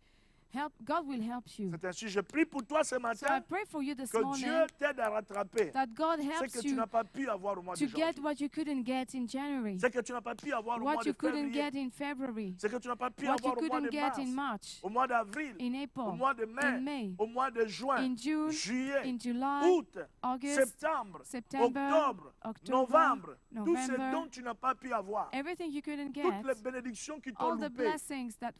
God will help you. C'est ainsi, je prie pour toi ce So I matin pray for you this que morning Dieu t'aide à rattraper that God ce que helps tu you n'as pas pu avoir au mois de to get janvier. what you couldn't get in January, Ce que tu n'as pas pu avoir au mois what de you couldn't février. get in February, Ce que tu n'as pas pu what you avoir au mois couldn't de get in mars, March, au mois d'avril, in au April, mois de in May, au mois de juin, in June, juillet, in July, août, August, septembre, September, octobre, October, novembre, tout ce November, dont tu n'as pas pu avoir, everything you couldn't toutes get, les bénédictions qui t'ont all the loupé, blessings that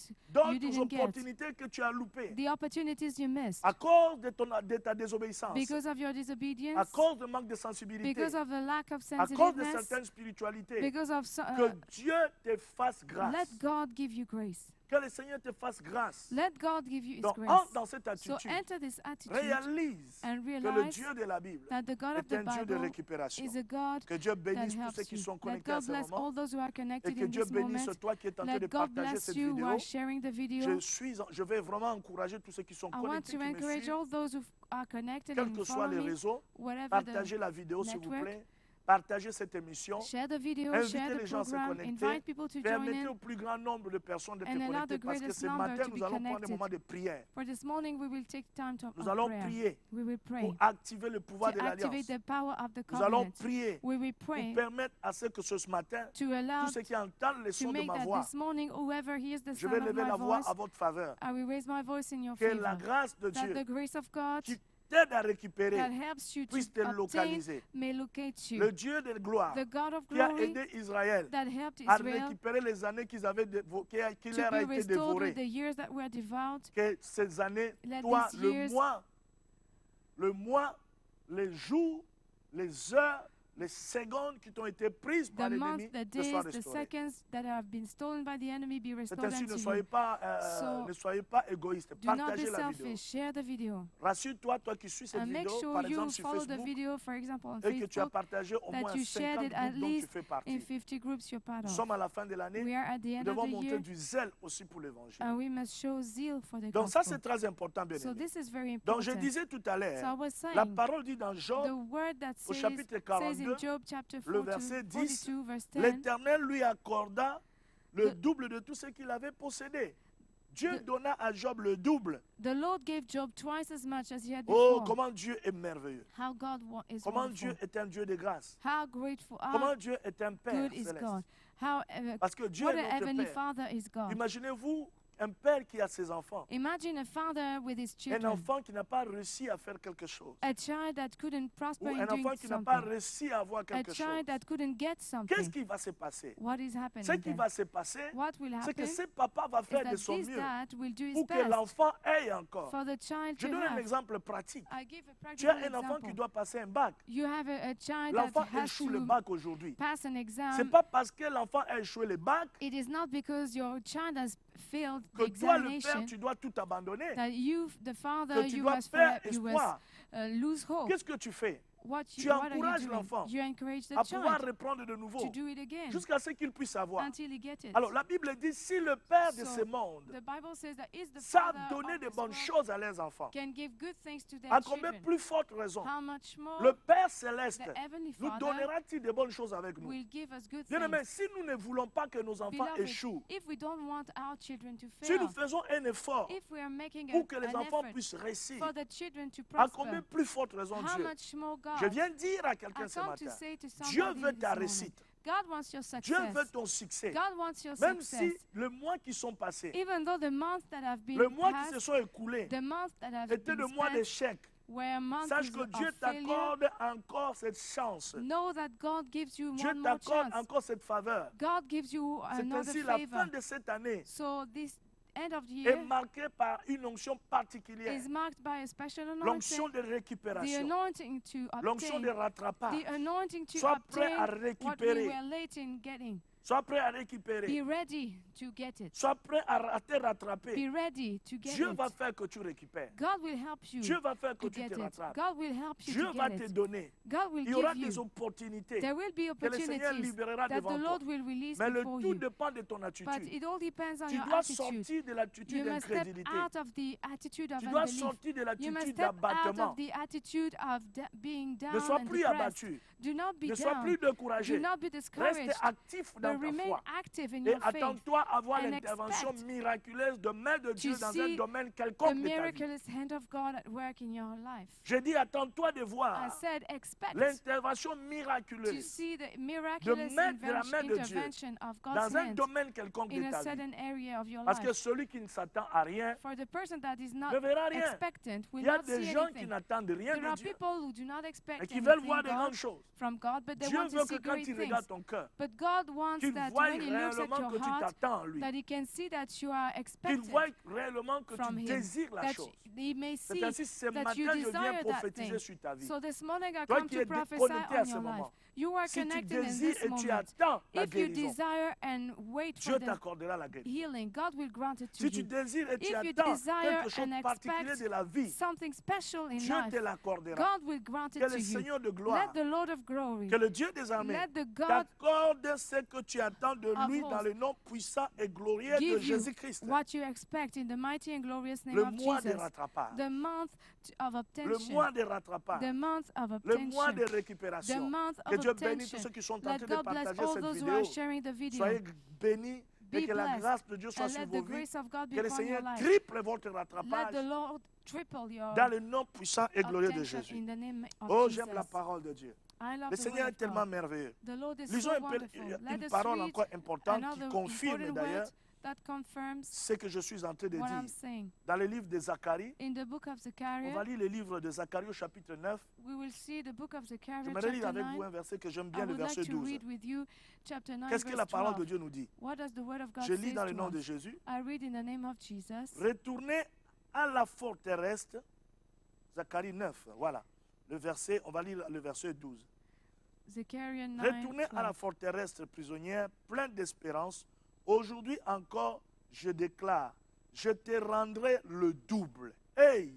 you d'autres didn't get, opportunités que tu as loupées the opportunities you missed à cause de ta désobéissance, because of your à disobedience, cause de manque de sensibilité, because of the lack of à cause de sensitiveness, certaines spiritualités. because of Que Dieu te fasse grâce. let God give you grace. Que le Seigneur te fasse grâce. Let God give you His Donc, grace. entre dans cette So attitude. enter this attitude Réalise and que le realize Dieu de la Bible that the God of est un the Dieu de Bible récupération. is a God Que Dieu that bénisse tous ceux helps qui you. sont Let connectés à God ce bless moment. all those who are Et connected que in Dieu this bénisse moment. toi qui es en train de Let God partager bless cette you who vidéo. are sharing the video. Je vais vraiment encourager tous ceux qui sont I want connectés, to qui me encourage suivent, all those who are connected quels and que soient follow les me, réseaux. whatever Partagez the la vidéo, s'il vous network. plaît. Partagez cette émission. share the video, Invitez share the les gens à se program, connecter. invite people to join Permettez in. au plus grand nombre de personnes de te And allow connecter the parce que greatest ce number matin, to nous be allons prendre un connected. moment de prière. For this morning, we will take time to Nous allons prayer. prier We will pray pour activer le pouvoir to de l'Alliance. activate the power of the Nous allons covenant. prier We will pour pray permettre à ce que ce matin, to allow tous ceux qui entendent les to sons de make ma that voix, this morning, whoever hears the je vais sound of lever my la voix voice, à votre faveur. I will raise my voice in your Que la favor. grâce de That Dieu the grace of God qui t'aide à récupérer that helps you to puisse te obtain localiser. may locate you. Le Dieu de gloire The God of qui a glory aidé Israël that helped à Israel récupérer les années qui to leur a be été restored dévorées. with the years that were devoured. Que ces années, Let toi, these years- le mois, les jours, les heures, les secondes qui t'ont été prises par the months, l'ennemi the te soient days, the restaurées. seconds that have been stolen by the enemy be C'est restored ainsi, unto ne you. ne soyez pas égoïste. Do not be Partagez la vidéo. selfish. Share the video. Rassure-toi, toi qui suis cette And make vidéo, sure par you exemple sur follow the Facebook, video, for example, on et que tu as Facebook, partagé au that moins you shared 50 it at groupes dont tu least fais in partie. 50 groups you're part Nous of. sommes à la fin de l'année. We are at the Nous end of devons the monter year, du zèle aussi pour l'évangile. and we must show zeal for the Donc ça, gospel. c'est très important, bien So aimé. this is very Donc je important. disais tout à So I l'heure, was la saying, parole dit dans Job, the word that au says chapitre in 42, Job chapter le verset 10, 42, verse 10, l'Éternel lui accorda le The- double de tout ce qu'il avait possédé. Dieu The- donna à Job le double. the Lord gave Job twice as much as he had Oh, before. comment Dieu est merveilleux. How God is Comment wonderful. Dieu est un Dieu de grâce. How grateful, how Comment Dieu est un Père good is céleste. God. How Parce que Dieu what est a notre heavenly Père. Father is God. Imaginez-vous un père qui a ses enfants. Imagine a father with his Un children. enfant qui n'a pas réussi à faire quelque chose. A child that couldn't prosper Ou in un doing enfant qui n'a pas something. réussi à avoir A quelque chose. child that couldn't get Qu'est-ce something. qui va se passer? What is happening Ce qui then? va se passer, What will c'est que happen ce papa va is faire de that son this mieux dad will do his pour que best l'enfant ait encore. for the child Je to donne un have. exemple pratique. I give a Tu as practical un enfant qui example. doit passer un bac. You have a child L'enfant that has échoue le to bac aujourd'hui. pass an Ce n'est exam. pas parce que l'enfant a échoué le bac It is not because your child has failed the que toi, le père, examination tu dois tout abandonner. that you, the father, Que tu you dois must, perdre you must espoir. lose hope. Qu'est-ce que tu fais? What Tu what are you encourages doing? l'enfant You encourage the à pouvoir child reprendre de nouveau to do it again jusqu'à ce qu'il puisse avoir. until he gets it. Alors la Bible dit, si le Père de So, ce monde The Bible says that is the savent father donner of de this bonnes world choses à leurs enfants, can give good things to their à combien children. plus forte raison How much more le Père céleste the heavenly nous Father donnera-t-il de bonnes choses avec nous? will give us good Bien aimé, things. si nous ne voulons pas que nos enfants Beloved, échouent, if we don't want our children to si nous fail, faisons un effort if we are making pour que les an enfants effort puissent réussir, for the children to à combien prosper, plus forte raison how Dieu? much more God? Je viens dire à quelqu'un I ce come to matin, say to Dieu somebody veut this ta moment, réussite. God wants your Dieu veut success. ton succès. God wants your Même si success. les mois qui sont passés, Even though the months that have been les mois qui se passed, sont écoulés, the months that have étaient been des mois spent d'échec. were months Sache que of Dieu failure. t'accorde encore cette chance. Know that God gives you Dieu one more t'accorde chance. encore cette faveur. God gives you C'est another ainsi la fin favor. de cette année So this end of the est year marquée par une onction particulière. is marked by a special L'onction anointing, de the récupération. anointing to L'onction de obtain, rattrapage. the anointing to Sois prêt à obtain what we récupérer. were late in getting. Sois prêt à récupérer. Be ready to get it. Sois prêt à te rattraper. Be ready to get Dieu it. va faire que tu récupères. God will help you Dieu va faire que to tu get te it. rattrapes. God will help you Dieu to va get te it. donner. God will Il y aura give des you. opportunités There will be que le Seigneur opportunities libérera that devant the toi. Lord will release Mais le before tout you. dépend de ton But attitude. it all depends on Tu your dois attitude. sortir de l'attitude You must step d'incrédulité. out of the attitude of Tu dois unbelief. sortir de You must l'attitude step out d'abattement. of the attitude of being down Ne sois and plus depressed. abattu. Do not be Ne sois down. plus Do découragé. not be Reste discouraged. actif But dans ta remain foi. active in Et your faith. attends-toi à voir and l'intervention expect miraculeuse de main de Dieu dans un see domaine The quelconque de ta vie. miraculous hand of God at work in your life. J'ai dit, attends-toi de I voir said expect l'intervention to miraculeuse see the miraculous de la main de Dieu intervention of God's dans un hand domaine quelconque in de a ta vie. certain area of your Parce que life. celui qui ne s'attend à rien For the person that is ne not verra rien. expectant will Il y a not des see gens qui anything. n'attendent rien There de are Dieu, people who do not expect mais qui veulent anything voir de grandes choses. from God, but they Dieu want to veut que see quand great il things. regarde ton cœur, But God wants qu'il that voie when He looks at réellement your que tu heart, t'attends en lui. that He can see that you are Qu'il expectant voie réellement que from tu Him, désires la that chose. He may C'est see ainsi, ce that matin, you je viens desire that prophétiser thing. sur ta vie. So this morning I Toi come qui to es prophesy connecté à on ce your life. moment, You are si tu connected in désires this et tu moment. attends la If you guérison, desire and wait Dieu for the t'accordera la guérison. healing, God will grant it to Si tu you. désires et tu If you attends desire quelque chose and de particulier expect de la vie, something special in Dieu life, te l'accordera. God will grant Que it le to you. Seigneur de gloire, Let the Lord of glory, que le Dieu des armées let the God t'accorde ce que tu attends de of lui dans hosts le nom puissant et glorieux de give you Jésus-Christ. what you expect in the mighty and glorious name Le of mois de Jesus. rattrapage, The month of le obtention. mois de rattrapage, The month of le mois de obtention. The récupération. month Que of Dieu bénisse tous obtention. ceux qui sont en train Let de God bless partager all cette those who are vidéo. sharing the video. Soyez bénis et Be que la blessed. grâce de Dieu soit And sur let the vos vies. grace of God be Que le upon your Seigneur life. triple votre Let rattrapage the Lord triple your dans le nom puissant et glorieux de obtention Jésus. in the name of Oh, Jesus. j'aime la parole de Dieu. I love Le the Seigneur word est of tellement God. merveilleux. The Lord is Lisons so un peu wonderful. Let une us parole read encore importante qui another confirme important d'ailleurs word that confirms ce que je suis en train de what I'm dire. saying. Dans le livre de Zacharie, In the book of on va Zechariah, lire le livre de Zacharie au chapitre 9. we will see the book of Zechariah J'aimerais lire chapter avec vous 9. un verset que j'aime I bien, le would like verset to 12. read with you chapter 9 Qu'est-ce que la verse parole de 12. Dieu nous dit? What does the word of God Je say lis dans le to nom de us? Jésus. I read in the name of Jesus. Retournez à la forteresse. Zacharie 9, voilà. Le verset, on va lire le verset 12. Zechariah 9, Retournez à la 12. forteresse prisonnière, plein d'espérance. Aujourd'hui encore, je déclare, je te rendrai le double. Hey!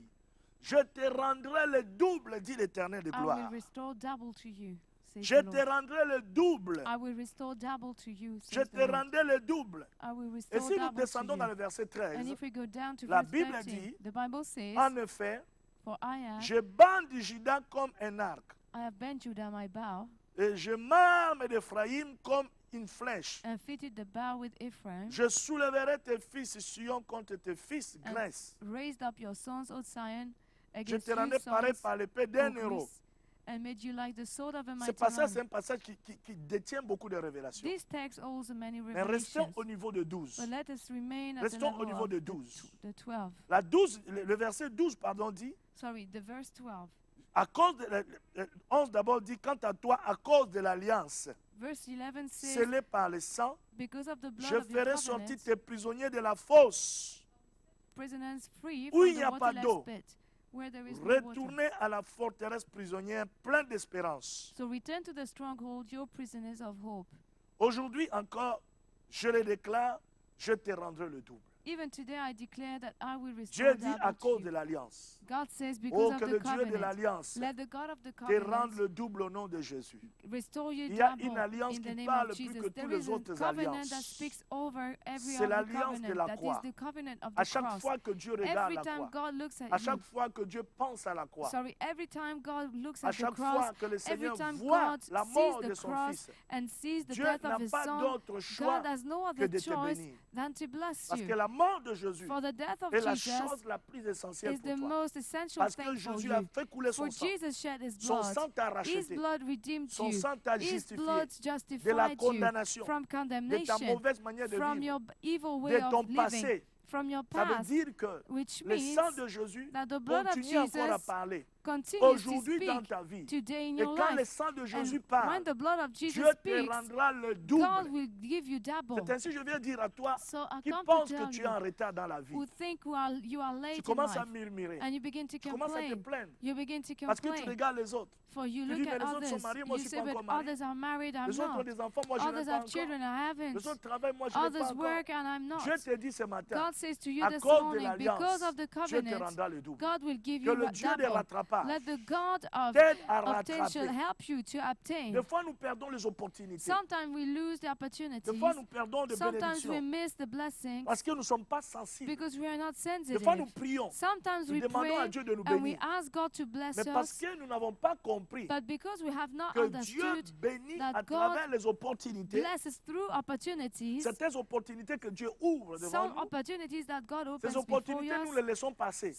Je te rendrai le double, dit l'Éternel de I will gloire. restore double to you, says Je the te Lord. rendrai le double. I will restore double to you, Je says te the Lord. rendrai le double. I will Et restore si nous double to descendons dans le you. verset And 13, if we go down to la verse Bible 13, dit, the Bible says, en effet, For I have, je bande Juda comme un arc, I have bent Judah my bow, et je m'arme d'Éphraïm comme une flèche. and fitted the bow with Ephraim, Je soulèverai tes fils Sion contre tes fils And Grèce. raised up your sons, O Zion, Je against te you, rendrai pareil sons, par l'épée O d'un héros. Greece, and made you like the sword of a Ce mighty passage, c'est man. un passage qui détient beaucoup de révélations. This text also many Mais restons revelations. au niveau de 12. But let us remain at the Restons au level niveau of de 12. the 12. La 12, le verset 12, pardon, dit, Sorry, the verse 12. à cause de le 11 d'abord dit, quant à toi, à cause de l'alliance Verse 11 says, scellée par le sang, Because of the blood je of your ferai sortir covenant, tes prisonniers de la fosse. prisoners free Où from il n'y the a pas waterless d'eau. pit, where there is no water. Retournez à la forteresse prisonnière plein d'espérance. So return to the stronghold, your prisoners of hope. Aujourd'hui encore, je le déclare, je te rendrai le double. Even today I declare that I will Dieu restore dit à double to cause you. de l'alliance. God says, because Oh, of que the le Dieu de covenant, l'alliance let the God of the te rende covenant le double au nom de Jésus. restore you Il y a double une alliance in the qui name parle of plus Jesus. que toutes There les is a autres covenant that alliances. speaks over every C'est other l'alliance de covenant. la That croix. is the covenant of À the chaque cross. fois que Dieu regarde Every la time croix, God looks à at chaque you, fois que Dieu pense à la croix, sorry, every time God looks à at the chaque cross, fois que le every Seigneur time voit God la sees mort de the son cross Fils, and sees the Dieu death n'a of His pas Son, d'autre choix God has no que other de te choice bénir. than to bless Parce que you. la mort de Jésus For the death of est la Jesus chose la plus essentielle is pour the toi. most essential Parce que thing for Jésus a you. fait couler For son sang. Jesus shed His Son blood. sang t'a His racheté. blood redeemed Son you. sang t'a His justifié blood de la justified you condamnation, from de ta condemnation, mauvaise manière de from vivre, your evil de way ton of living, passé. from your Ça veut past, dire que which le sang means de Jésus that the blood of continue encore à Jesus parler continues to aujourd'hui dans speak ta vie. today in Et your quand le life. sang de And Jésus when parle, the blood of Jesus Dieu te speaks, rendra le God double. will give you double. C'est ainsi que je viens dire à toi So I qui come to pense que tell tu es en you retard dans la vie. who think you are late Tu in commences à life, murmurer. and you begin to Tu commences à te complain. plaindre. You begin to Parce que tu complain. regardes les autres. For you Tu look dis, mais at les autres sont others. mariés, moi je You suis say, pas but encore marié. others are married, I'm Les autres ont not. des enfants, moi je n'ai Others pas have encore. children, I haven't. Les autres travaillent, moi je n'ai pas Others encore. work, and I'm not. Dieu te dit ce matin, God says to you à this cause de morning, because l'alliance, of the Dieu te covenant, rendra le double. God will give Que you le Dieu des double. rattrapages Let the God of t'aide à obtain rattraper. help you to obtain. Des fois, nous perdons les opportunités. Sometimes we lose the opportunities. Des fois, nous perdons des Sometimes we bénédictions. miss the blessings Parce que nous ne sommes pas sensibles. because we are not Des sensitive. fois, nous prions. Sometimes Nous we demandons à pray Dieu de nous and we bénir. ask God to bless Mais parce us, que nous n'avons pas compris but because we have not que Dieu understood bénit that à God travers les opportunités, blesses through opportunities, certaines opportunités que Dieu ouvre devant some nous, opportunities that God opens ces before opportunités, nous us, les laissons passer.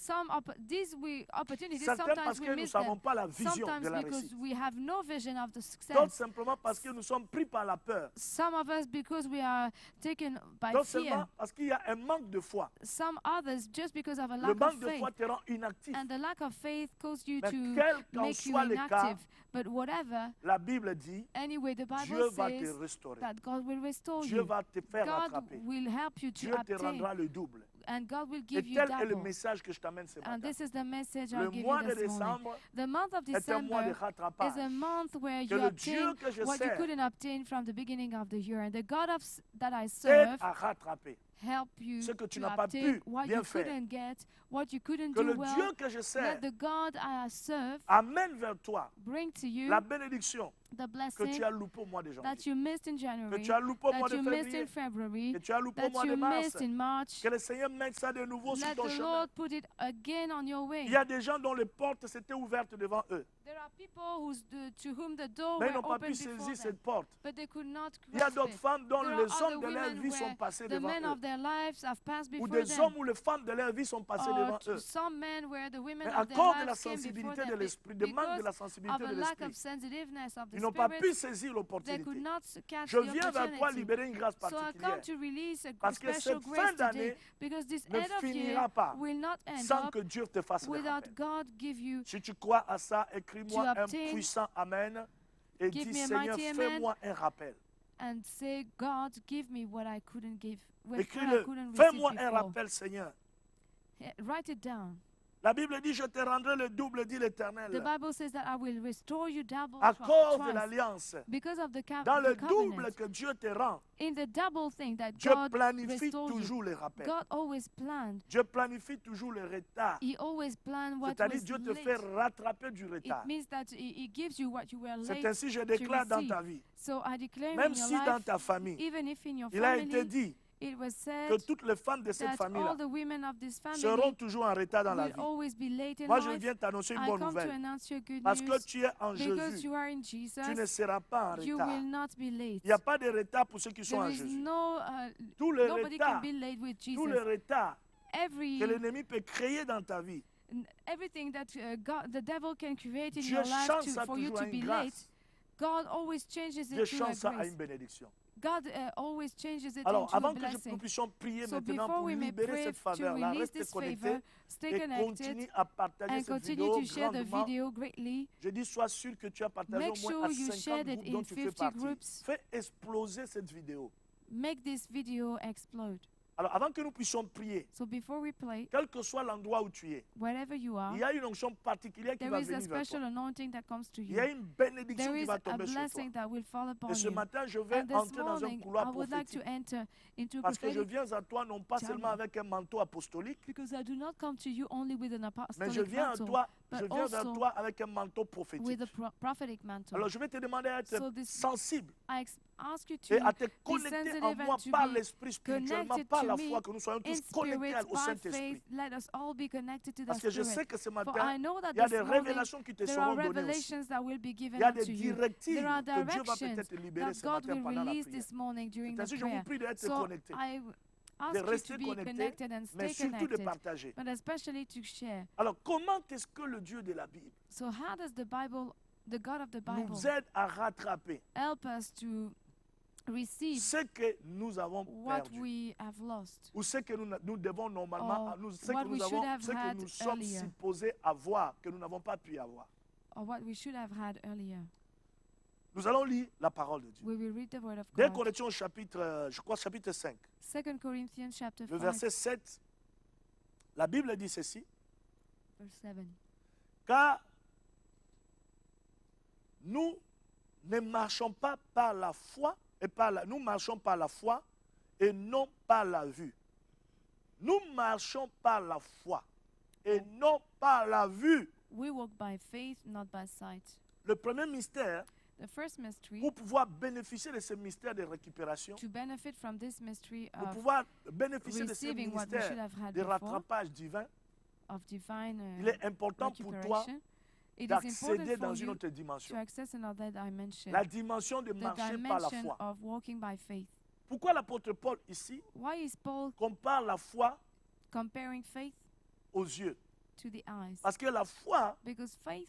opportunities, Certaines parce sometimes we que nous miss n'avons them. pas la vision de Sometimes la because réussite. we have no vision of the D'autres success. simplement parce que nous sommes pris par la peur. Some of us because we are taken by D'autres fear. seulement parce qu'il y a un manque de foi. Some others just because of a Le lack of manque de faith. foi te rend inactif. And the lack of faith causes you Mais to quel qu'en make you soit le cas, inactive. But whatever, la Bible dit, anyway, the Dieu Bible va te says restaurer. that God will restore Dieu you. va te faire God rattraper. will help you to Dieu te obtain, rendra le double. and God will Et give you tel est le double. message que je t'amène ce And matin. this is the message Le I'll give mois you de this morning. décembre The month of est un mois de December is rattrapage. a month where Que you le Dieu obtain que je what you sers couldn't obtain from the beginning of the year. And the God that I t'aide serve à rattraper. help you Ce que tu to n'as pas obtain pu what bien you faire. couldn't get, what you couldn't Que do le well. Dieu que je sers Let the God I serve amène vers toi bring to you la bénédiction the que blessing tu as loupée au mois de janvier, that you missed in que January, tu as loupé au mois that de you missed in février, February, que tu as loupé au that mois de you mars. missed in March. Que le Seigneur mette ça de nouveau sur Let ton the chemin. Lord put it again on your way. Il y a des gens dont les portes s'étaient ouvertes devant eux, There are people to whom the door mais ils were n'ont pas open pu before saisir them, cette porte. but they could not Il y a grasp d'autres it. femmes dont There les are hommes other de leur women vie sont where passés the devant men eux. of their lives have passed Ou before des them. hommes ou les femmes de leur vie sont passés Or devant eux. some men where the women Mais à of their cause de la lives came before sensibilité them de l'esprit, de manque de because la of sensibilité a de lack l'esprit, of sensitiveness of the ils n'ont pas pu spirit, saisir they l'opportunité. could not catch Je the viens vers toi opportunity. libérer une grâce So I particulière come to release a parce que special cette grace fin d'année today because this ne end of year finira pas will not end sans up que Dieu te fasse le without rappel. God give you. Si tu crois à ça, écris-moi To un obtain, puissant Amen et give dis me a Seigneur, mighty amen. fais-moi un rappel. And say, God, give me what I couldn't give, what I Écris-le, couldn't receive fais-moi un before. rappel, Seigneur. Write it down. La Bible dit, je te rendrai le double, dit The l'Éternel, Bible says that I will restore you double à cause de twice l'alliance. because of the Dans le covenant. double que Dieu te rend, In the double thing that Dieu God planifie restored you, toujours les rappels. God always planned. Dieu planifie toujours le retard. He always planned what C'est-à-dire was Dieu te late. fait rattraper du It retard. means that he gives you what you were C'est late ainsi que je to déclare dans receive. ta vie. So I declare Même in your si dans life, ta famille, even if in your il a été family, dit it was said que toutes les femmes de cette that famille-là all the women of this seront family toujours en retard dans la will vie. always be late in Moi, je life. viens t'annoncer une I bonne come to nouvelle. announce you good Parce que news tu es en because Jésus. you are in Jesus. Tu ne seras pas en You retard. will not be late. Il n'y a pas de retard pour ceux qui sont There en is Jésus. no Tout le nobody can retard, be late with tout le Jesus. retard Every que l'ennemi peut créer dans ta vie, everything that the devil can create in Dieu your life change ça for you toujours to à be une late, grâce. God always changes Dieu it to a change ça à grace. une bénédiction. God always changes it Alors, into a avant que nous blessing. puissions prier So maintenant before pour we may libérer pray cette to faveur-là, release restez this connectés favor, stay et connected continue à partager and cette continue vidéo to share the grandement. video greatly. Je dis, sois sûr que tu as partagé Make au moins à sure you 50 shared it groupes in dont tu fais 50 partie. groups. Fais exploser cette vidéo. Make this video explode. Alors, avant que nous puissions prier, So before we play, quel que soit l'endroit où tu es, wherever you are, il y a une onction particulière qui there va is a venir vers special toi. anointing that comes to Il y a you. une bénédiction There qui is va a tomber sur toi. blessing that will fall upon Et ce you. matin, je vais And this entrer dans un morning, I couloir would like to prophétique. enter into a Parce que je prophetic, viens à toi non pas channel. seulement avec un manteau apostolique, because I do not come to you only with an mais je apostolic viens, mantle, je but viens vers also toi avec un manteau prophétique. with a prophetic mantle. Alors je vais te demander à être So this- sensible Ask you et to à te be connecter en sensitive moi and to par be l'esprit spirituellement, connected par to la me foi, que nous soyons in tous connectés spirit, au by Saint-Esprit. faith. Let us all be connected to the Parce que je sais Spirit. que ce For matin, I know that il y a this des morning révélations qui te there are seront données aussi. revelations that will be Il given y a des unto you. directives There are que Dieu va directions peut-être libérer that ce God matin will pendant la release prière. this morning during C'est the ainsi que je vous prayer. prie d'être So connectés, I de ask you rester to be connectés, connected and mais stay surtout de connected, partager. but especially to share. Alors comment est-ce que le Dieu de la Bible So how does the Bible, the God of the Bible, nous aide à rattraper help us to receive ce que nous avons what perdu we have lost? ou ce que nous devons normalement, Or ce what que we nous should avons, have ce que had nous sommes earlier. supposés avoir, que nous n'avons pas pu avoir. Or what we should have had earlier. Nous allons lire la parole de Dieu. We will read the word of 2 God. Corinthiens chapitre, je crois chapitre 5, 2 Corinthians chapter le 5, verset 7. La Bible dit ceci: verse 7. car nous ne marchons pas par la foi et nous marchons par la foi et non par la vue. Nous marchons par la foi et non par la vue. We walk by faith, not by sight. Le premier mystère, The first mystery, pour pouvoir bénéficier de ce mystère de récupération, to benefit from this mystery pour of pouvoir bénéficier de ce receiving what we should mystère have had de before, rattrapage divin, divine il est important pour toi recuperation, it is d'accéder important dans for une you autre to dimension. access another dimension, La dimension de the marcher par la dimension foi. of walking by faith. Pourquoi l'apôtre Paul ici Why is Paul compare la foi comparing faith aux yeux? to the eyes? Parce que la foi Because faith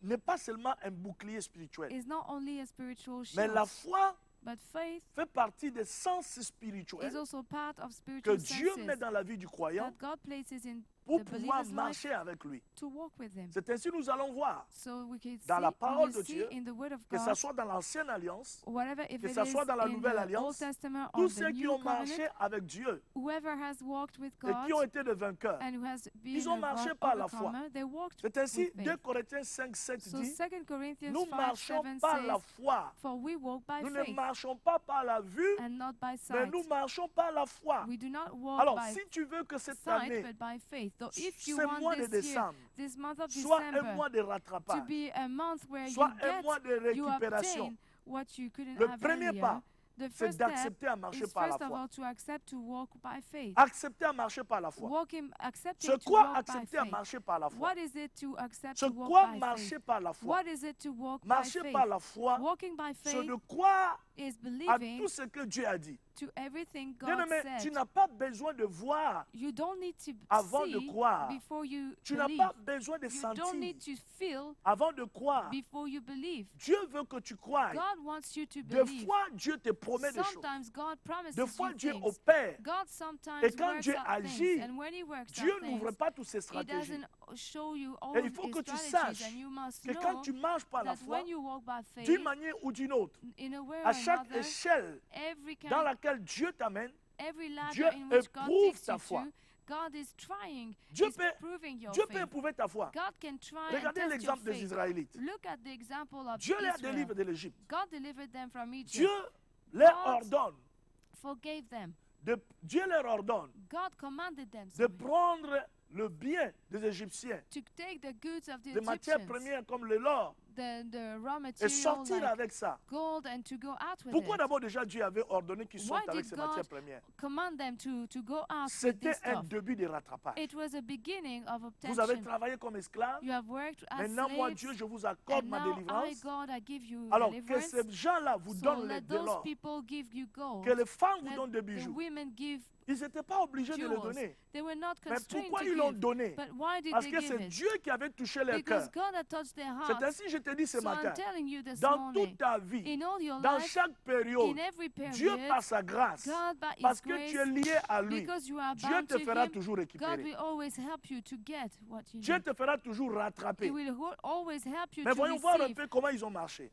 n'est pas seulement un bouclier spirituel, is not only a spiritual mais shield, la foi but faith fait partie des sens is spirituels also part of que spiritual Dieu met senses dans la vie du croyant that God places in pour the pouvoir believer's life marcher avec lui. to walk with Him. C'est ainsi que nous allons voir, So we can dans la see, parole we de will see Dieu, in the Word of que ce God, soit dans l'Ancienne Alliance, whatever if que it ce is soit dans la in Nouvelle the Old Alliance, Testament tous or ceux the qui New ont marché Covenant, avec Dieu whoever has walked with et qui ont God été des vainqueurs. and who has been Ils ont marché par la foi. overcomer, they walked C'est ainsi, with 2 faith. Corinthiens 5, 7 So dit, 2 Corinthians nous 5, marchons 7 par la says, foi. for we walk by Nous ne faith marchons pas par la vue, and not by mais sight. nous marchons par la foi. We do not walk Alors, by si tu veux que cette sight, année, but by faith. So if you ce mois want de this year, décembre, this month of soit un December, mois de to rattrapage, be a month where you soit un get, mois de you récupération, obtain what you couldn't le have premier earlier, pas, the c'est first step d'accepter à marcher is par la first of foi. all to accept to walk by faith. Accepter à marcher par la foi. Accepting C'est to quoi walk by accepter à faith? marcher par la foi? What is it to accept C'est to walk quoi by marcher faith? par la foi? What is it to walk by Marcher faith? par la foi, Walking by c'est faith de croire is à believing tout ce que Dieu a dit. to everything God Bien-aimé, tu said. n'as pas besoin de voir You don't need to avant de see croire. before you Tu n'as believe. pas besoin de You sentir don't need to feel avant de croire. before you believe. Dieu veut que tu croies. God wants you to Des believe. fois, Dieu te promet des choses. Sometimes God promises Des fois, you Dieu things. opère. God sometimes Et quand works Dieu out agit, things. And when He works Dieu out n'ouvre things, pas toutes ses He stratégies. doesn't show you all Et of il faut His que tu strategies. saches And you must que quand know tu marches par la that foi, when you walk by faith, d'une manière ou d'une autre, in a way or à chaque another, échelle every dans kind, laquelle Dieu t'amène, every ladder Dieu in which God éprouve takes ta you foi. to, God is trying. Dieu He's peut, proving your Dieu peut faith. éprouver ta foi. God can try and Regardez test your l'exemple des faith. Israélites. Look at the example of Dieu les a Israel. délivrés de l'Égypte. God delivered them from Egypt. Dieu leur God ordonne, forgave them. Dieu leur ordonne God commanded them de prendre le bien des Égyptiens, to take the goods of the des matières Egyptians, premières comme le l'or, the raw et material sortir like avec ça. gold, and to go out with Pourquoi it. d'abord déjà Dieu avait ordonné qu'ils Why sortent avec did ces God matières premières? command them to go out with C'était this un stuff? début de rattrapage. It was a beginning of Vous avez obtention. travaillé comme esclave. You have worked as Maintenant, moi, slaves, Dieu, je vous accorde and ma now I, délivrance. God, I give you Alors que deliverance. ces gens-là vous So donnent let de those l'or, people give you gold. que les femmes vous Let donnent des the bijoux. women give Ils n'étaient pas obligés de le jewels. donner. They were not Mais constrained pourquoi to ils l'ont give. donné? But why did Parce they que give c'est it? Dieu qui avait touché leur Because cœur. God had touched their C'est hearts. ainsi que je te dis ce So matin. I'm telling you this Dans morning, toute ta vie, in all your dans life, chaque période, in every Dieu period, par sa grâce, God by His parce que grace, tu es lié à lui, because you are Dieu bound te to fera Him, toujours God récupérer. will always help you to get what you Dieu need. te fera toujours He rattraper. will always help you Mais to voyons voir un receive. peu comment ils ont marché.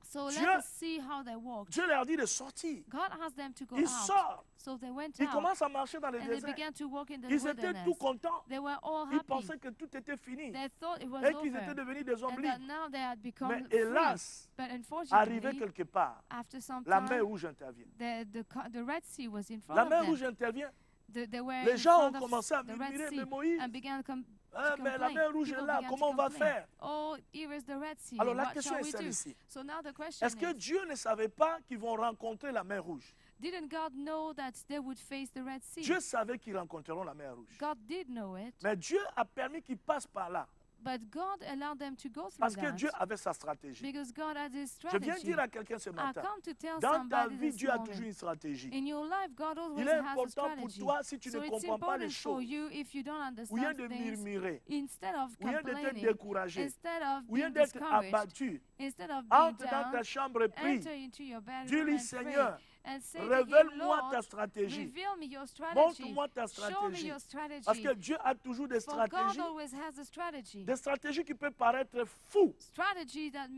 So Dieu- let us see how they walked. Dieu leur dit de sortir. God asked them to go Ils out. sortent. So they went Ils out commencent à marcher dans les and they déserts. began to walk in the Ils étaient wilderness. tout contents. They were all Ils happy. pensaient que tout était fini. They thought it was Et qu'ils étaient over. devenus des hommes And that libres. now they had become Mais free. hélas, But arrivé unfortunately, quelque part, after some la mer time, rouge intervient. the Red Sea was in front La of mer them. rouge intervient. They were Les in gens ont front of commencé à the Red murmurer, Sea mais Moïse, and began to mais la complain. mer rouge est People là, began comment to on va complain. faire? Oh, here is the Red Sea. Alors la What question shall est we do? celle-ci. So now the question Est-ce que is, Dieu ne savait pas qu'ils vont rencontrer la mer rouge? didn't God know that they would face the Red Sea? Dieu savait qu'ils rencontreront la mer rouge. God did know it, Mais Dieu a permis qu'ils passent par là. but God allowed them to go through Parce que that Dieu avait sa stratégie. because God had His Je viens strategy. dire à quelqu'un ce I matin, come to tell dans ta somebody vie, this Dieu a toujours morning. une stratégie. In your life, God always Il est has a important pour strategy. toi, si tu So ne it's comprends pas les important for choses, you if you don't ou bien understand de things. murmurer, Instead of ou bien de te complaining, décourager, instead of ou bien being d'être discouraged, abattu, instead of being entre dans ta down, chambre et prie. enter into your bedroom Dis-lui, and Seigneur, pray and say to Him, révèle-moi ta Lord, stratégie. reveal me your strategy. Montre-moi ta Show me stratégie. your strategy. Parce que Dieu a toujours des For God stratégies, always has a strategy. des stratégies qui peuvent paraître fous, Strategy that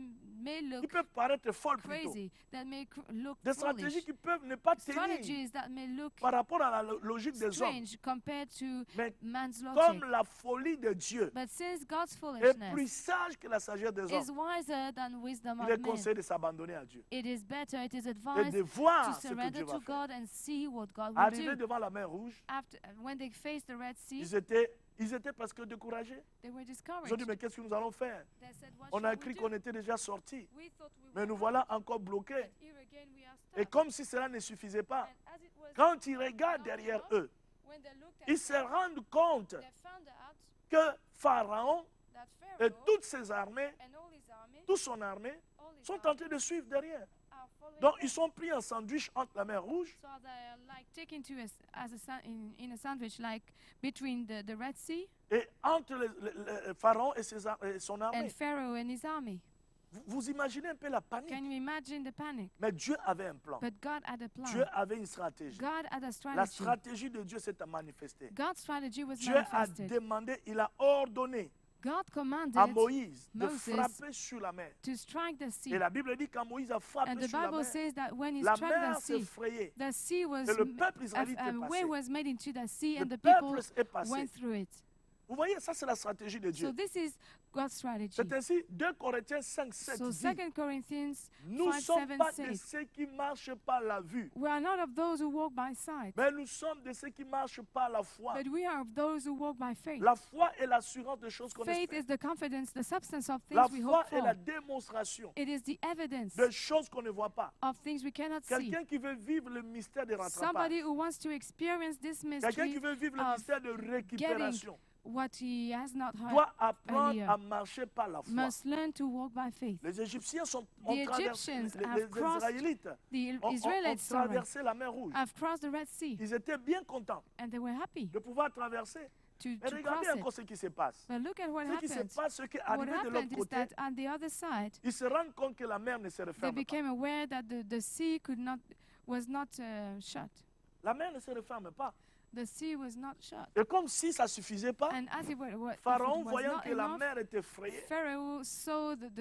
may qui look peuvent paraître folles plutôt. crazy, that may look Des foolish. stratégies qui peuvent ne pas tenir Strategies that may look par rapport à la logique des hommes. strange compared to Mais man's logic. comme la folie de Dieu But since God's est foolishness plus sage que la sagesse des is hommes, wiser than wisdom il of est men, conseillé de s'abandonner à Dieu it is better, it is et advised de voir to ce que surrender Dieu va to faire. God and see what God will Arrivés do. devant la mer Rouge, After, when they faced the Red Sea, ils étaient presque découragés. they were Ils ont discouraged. dit, mais qu'est-ce que nous allons faire? They said, what On shall a we cru do? qu'on était déjà sortis, We thought we mais were nous out, voilà encore bloqués. but here again we are Et stuck. comme si cela ne suffisait pas, And as it was quand ils regardent not derrière enough, eux, when they looked at ils se them, rendent compte they found out que Pharaon that et Pharaoh toutes ses armées, and all his army, toute son armée, all his sont army en train de suivre derrière. are following Donc them. ils sont pris en sandwich entre la mer Rouge So they're like taken to in a sandwich, like between the Red Sea et entre le Pharaon et son armée. and Pharaoh and his army. Vous imaginez un peu la panique. Can you imagine the panic? Mais Dieu avait un plan. But God had a Dieu plan. avait une stratégie. God had a La strategy. stratégie de Dieu s'est manifestée. God's strategy was Dieu a manifested. demandé, il a ordonné God à commanded Moïse de Moses frapper sur la mer. to strike the Et sea. la Bible dit quand Moïse a And frappé the sur la Bible mer, says that when he la struck mer the s'est sea, frayée. the sea was Et le peuple israélite a est way passé. was made into the sea, Le and the people peuple est passé. went through it. Vous voyez, ça c'est la stratégie de Dieu. So this is God's strategy. C'est ainsi, 2 Corinthiens 5, 7 So dit, 2 Corinthians nous ne 5, sommes 7 pas de says, ceux qui marchent par la vue, we are not of those who walk by sight, mais nous sommes de ceux qui marchent par la foi. but we are of those who walk by faith. La foi est l'assurance des choses qu'on Faith espère. is the confidence, the substance of La things we foi hope est la for. démonstration It is the evidence de choses qu'on ne voit pas. of things we cannot see. Quelqu'un qui veut vivre le mystère de rattrapage. Somebody who wants to experience this Quelqu'un qui mystery, veut vivre le of mystère de récupération what he has not heard, doit apprendre earlier. à marcher par la foi. must learn to walk by faith. Les Égyptiens ont The traversé, Egyptians les have crossed- Israélites The ont Israelites traversé la mer Rouge. have crossed the Red Sea, Ils étaient bien contents and they were happy de pouvoir traverser. to Mais cross regardez it. encore ce qui se passe. But look at what Ce qui se happened. passe, c'est What qu'arrivé de l'autre happened is côté, that on the other side, ils se rendent compte que la mer ne se they referme pas. became aware that the sea was not shut. La mer ne se referme pas. The sea was not shut. Et comme si ça ne suffisait pas, And as it were, if Pharaon, it was voyant not que la enough, mer était frayée, Pharaoh saw the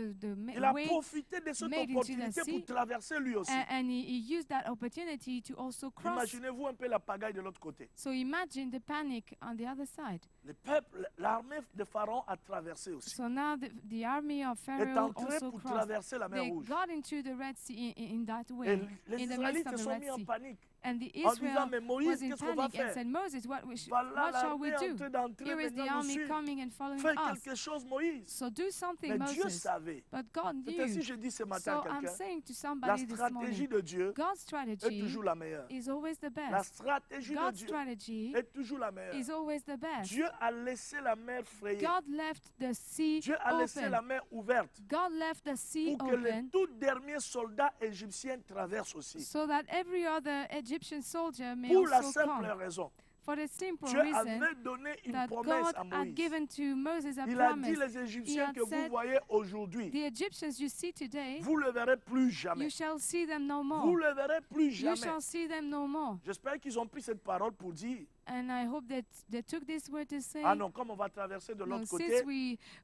il a way, profité de cette made into the opportunité sea, pour traverser lui aussi. and he used that opportunity to also cross. Imaginez-vous un peu la pagaille de l'autre côté. So imagine the panic on the other side. Le peuple, l'armée de Pharaon a traversé aussi. So now the army of Est Pharaoh entré also pour crossed. traverser la mer They Rouge. got into the Red Sea in that Et way, les in the midst Israélites of se the sont Red mis en Sea. panique. And the En disant, Israel mais Moïse, was in qu'est-ce qu'on va panic and faire? said, Moses, what Voilà shall we l'armée en do? train d'entrer Here is the maintenant nous army suivre. coming and following Fais us. quelque chose, Moïse. So do something, Mais Dieu Moses. savait. But God C'est ainsi que knew. je dis ce matin So à I'm quelqu'un, saying to la somebody this stratégie morning, de Dieu God's est strategy toujours la meilleure. is always the La best. stratégie de God's Dieu strategy est toujours la meilleure. is always the best. Dieu a laissé la mer frayée. God left the sea Dieu a laissé la open. mer ouverte God left the sea pour que les open tout derniers soldats égyptiens traversent aussi. so that every other Egyptian soldier may Pour la also simple come. raison, For the simple Dieu reason avait donné une that promesse God à had Moïse. given to Moses a Il a dit promise. les Égyptiens had que vous said, voyez aujourd'hui, The Egyptians you see today, vous ne le verrez plus jamais. you shall see them no Vous more. ne le verrez plus You jamais. shall see them no more. J'espère qu'ils ont pris cette parole pour dire, And I hope that they took this word to say, ah non, comme on va traverser de no, l'autre since côté,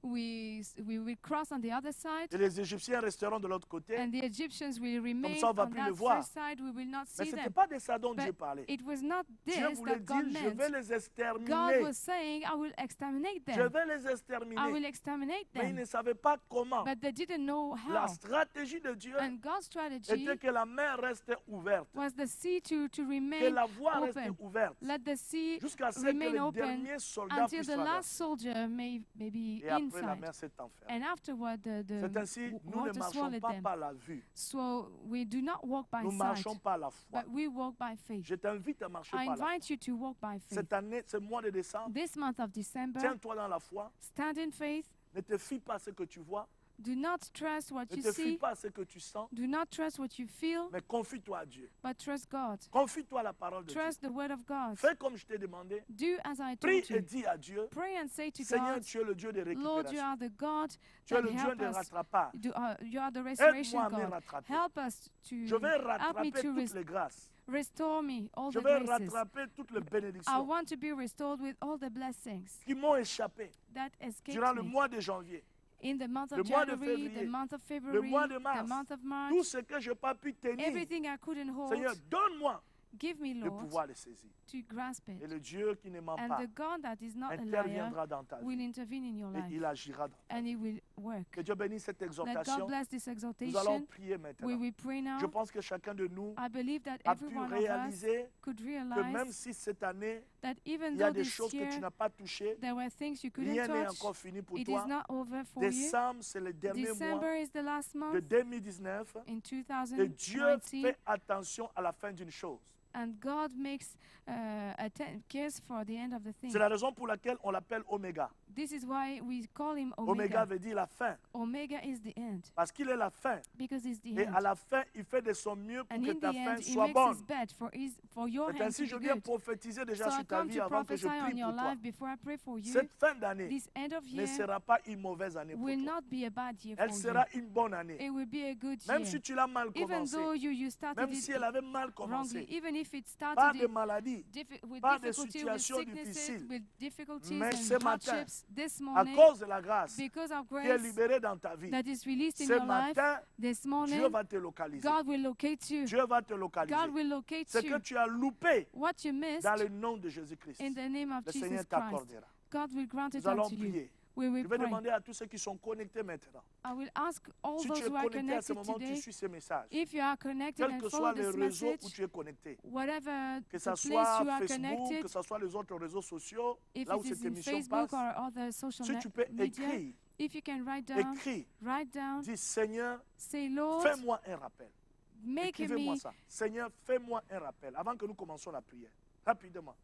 we will cross on the other side, et les Égyptiens resteront de l'autre côté, and the Egyptians will remain ça, on va on plus that les voir. first side, we will not mais see ce n'était them. pas de ça dont But Dieu parlait. it was not Dieu this voulait that God dire, je vais meant. les God exterminer. was saying, I will exterminate Je them. vais les I exterminer. will exterminate Mais ils them. ne savaient pas comment. But they didn't know La how. stratégie de Dieu And God's strategy était que la mer reste ouverte, was the sea to que remain la voie reste open. ouverte, Let the sea jusqu'à ce que remain les open derniers soldats until puissent the last traverser. soldier may be Et après, la inside. mer s'est enfermée. And afterward, C'est ainsi, nous ne water marchons swallowed pas them. par la vue, So we do not walk by nous sight, marchons par la foi. but we walk by faith. Je t'invite à marcher I par la foi. invite you to walk by faith. Cette année, ce mois de décembre, This month of December, tiens-toi dans la foi, stand in faith. ne te fie pas à ce que tu vois, Do not trust what ne you te fie see. pas à ce que tu sens, Do not trust what you feel, mais confie-toi à Dieu. but trust God. Confie-toi à la parole de Dieu. Trust the word of God. Fais comme je t'ai demandé, Do as I prie told et you. dis à Dieu, Pray and say to Seigneur, God, tu es le Dieu de Lord, you récupération. are the God Tu es that le Dieu help de us. rattrapage. You are the Aide-moi restoration à me God. rattraper. Help us to Je vais help me rattraper to toutes les grâces. restore me all Je the vais graces. rattraper toutes les I bénédictions want to be restored with all the blessings qui m'ont échappé that escaped durant le me mois de janvier. in the month le of mois de January, février, the month of February, mois de the mars, month of March. Tout ce que je n'ai pas pu tenir, Everything I couldn't hold, Seigneur, donne-moi give me, de Lord, pouvoir les saisir. to grasp it. Et le Dieu qui ne ment And pas the God that is not a liar interviendra dans ta will vie intervene in your et life, il agira dans ta and vie. He will work. Que Dieu bénisse cette Let God exhortation. bless this Nous allons exaltation. prier We maintenant. will pray now. Je pense que chacun de nous I believe that a every pu one of us réaliser could que même realize si cette année, that even il y a though des this choses que tu year n'as pas touchées, there were things you couldn't rien n'est touch, encore fini pour it is toi. not over for you. Décembre, c'est le dernier mois December is the last de month 2019 in et Dieu 2019, fait attention à la fin d'une chose. and God makes cares for the end of the thing. C'est la raison pour laquelle on l'appelle Oméga. This is why we call him Oméga Omega. veut dire la fin, Omega is the end, parce qu'il est la fin. because it's the Et à end. la fin, il fait de son mieux pour And que in ta the fin end, he soit makes bonne. his bed for your C'est hand ainsi que to je be viens good. prophétiser déjà So I sur ta come vie to avant que je prophesy on prie your pour toi. life before I pray for you. Cette fin d'année This end of ne year sera pas une mauvaise année pour will toi. not be a bad year Elle for you. sera une bonne année. It will be a good Même year. si tu l'as mal Even commencé, though you started même si it elle avait mal wrongly, commencé, even if it pas started de it maladie, with pas de difficulty, with situations sicknesses, difficiles. with difficulties Mais and ce matin, hardships, this à morning, cause de la grâce because of qui est grace libérée dans ta vie, that is released in ce your life, matin, this Dieu morning, va te localiser. God will locate you. Dieu va te localiser. God will locate Ce que you. tu as loupé What you missed, dans le nom de Jésus-Christ, in the name of le Jesus Seigneur Christ, t'accordera. God will grant it Nous allons unto you. prier. We will Je vais pray. demander à tous ceux qui sont connectés maintenant. I will ask all Si those tu es who are connecté à ce connected moment, tu today, suis ce message. if you are connected Quel and que follow soit le this réseau où message, tu es connecté, whatever que the ce place soit you are Facebook, connected, que ce soit les autres réseaux sociaux, if là où it cette is in émission Facebook passe, or other social si tu peux media, écrire, if you can write down, dis Seigneur, say, Lord, fais-moi un rappel. make Écrivez-moi me, ça. Seigneur, fais-moi un rappel. Avant que nous commencions la prière, rapidement.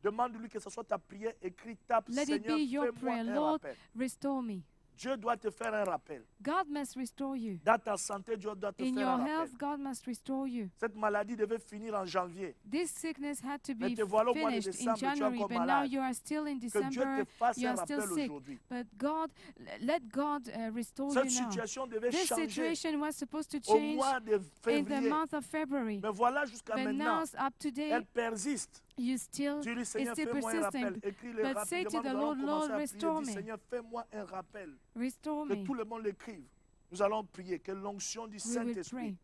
Demande-lui que ce soit ta prière, écrit, tape, let it Seigneur, be your fais-moi prayer, un Lord, rappel. restore me. Dieu doit te faire un rappel. God must restore you. Dans ta santé, Dieu doit te In faire your un rappel. health, God must restore you. Cette maladie devait finir en janvier. This sickness had to Mais be te voilà au mois de finished in décembre, tu es January, encore but now malade. you are still in Que Dieu December, te fasse you un are still rappel sick. aujourd'hui. But God, let God restore Cette you now. situation devait This changer situation was supposed to au change mois de in the février. month of February. Mais voilà jusqu'à But maintenant, now, up to date, elle persiste. you still, Dis-lui, it's Seigneur, still fais-moi un rappel. persistent. Écris-le But say to rapidement. the Nous allons Lord, commencer Lord, à prier. restore Dis, me. Seigneur, fais-moi un rappel. Restore Que me. tout le monde l'écrive. Nous allons prier. Que l'onction du We will Saint-Esprit, pray.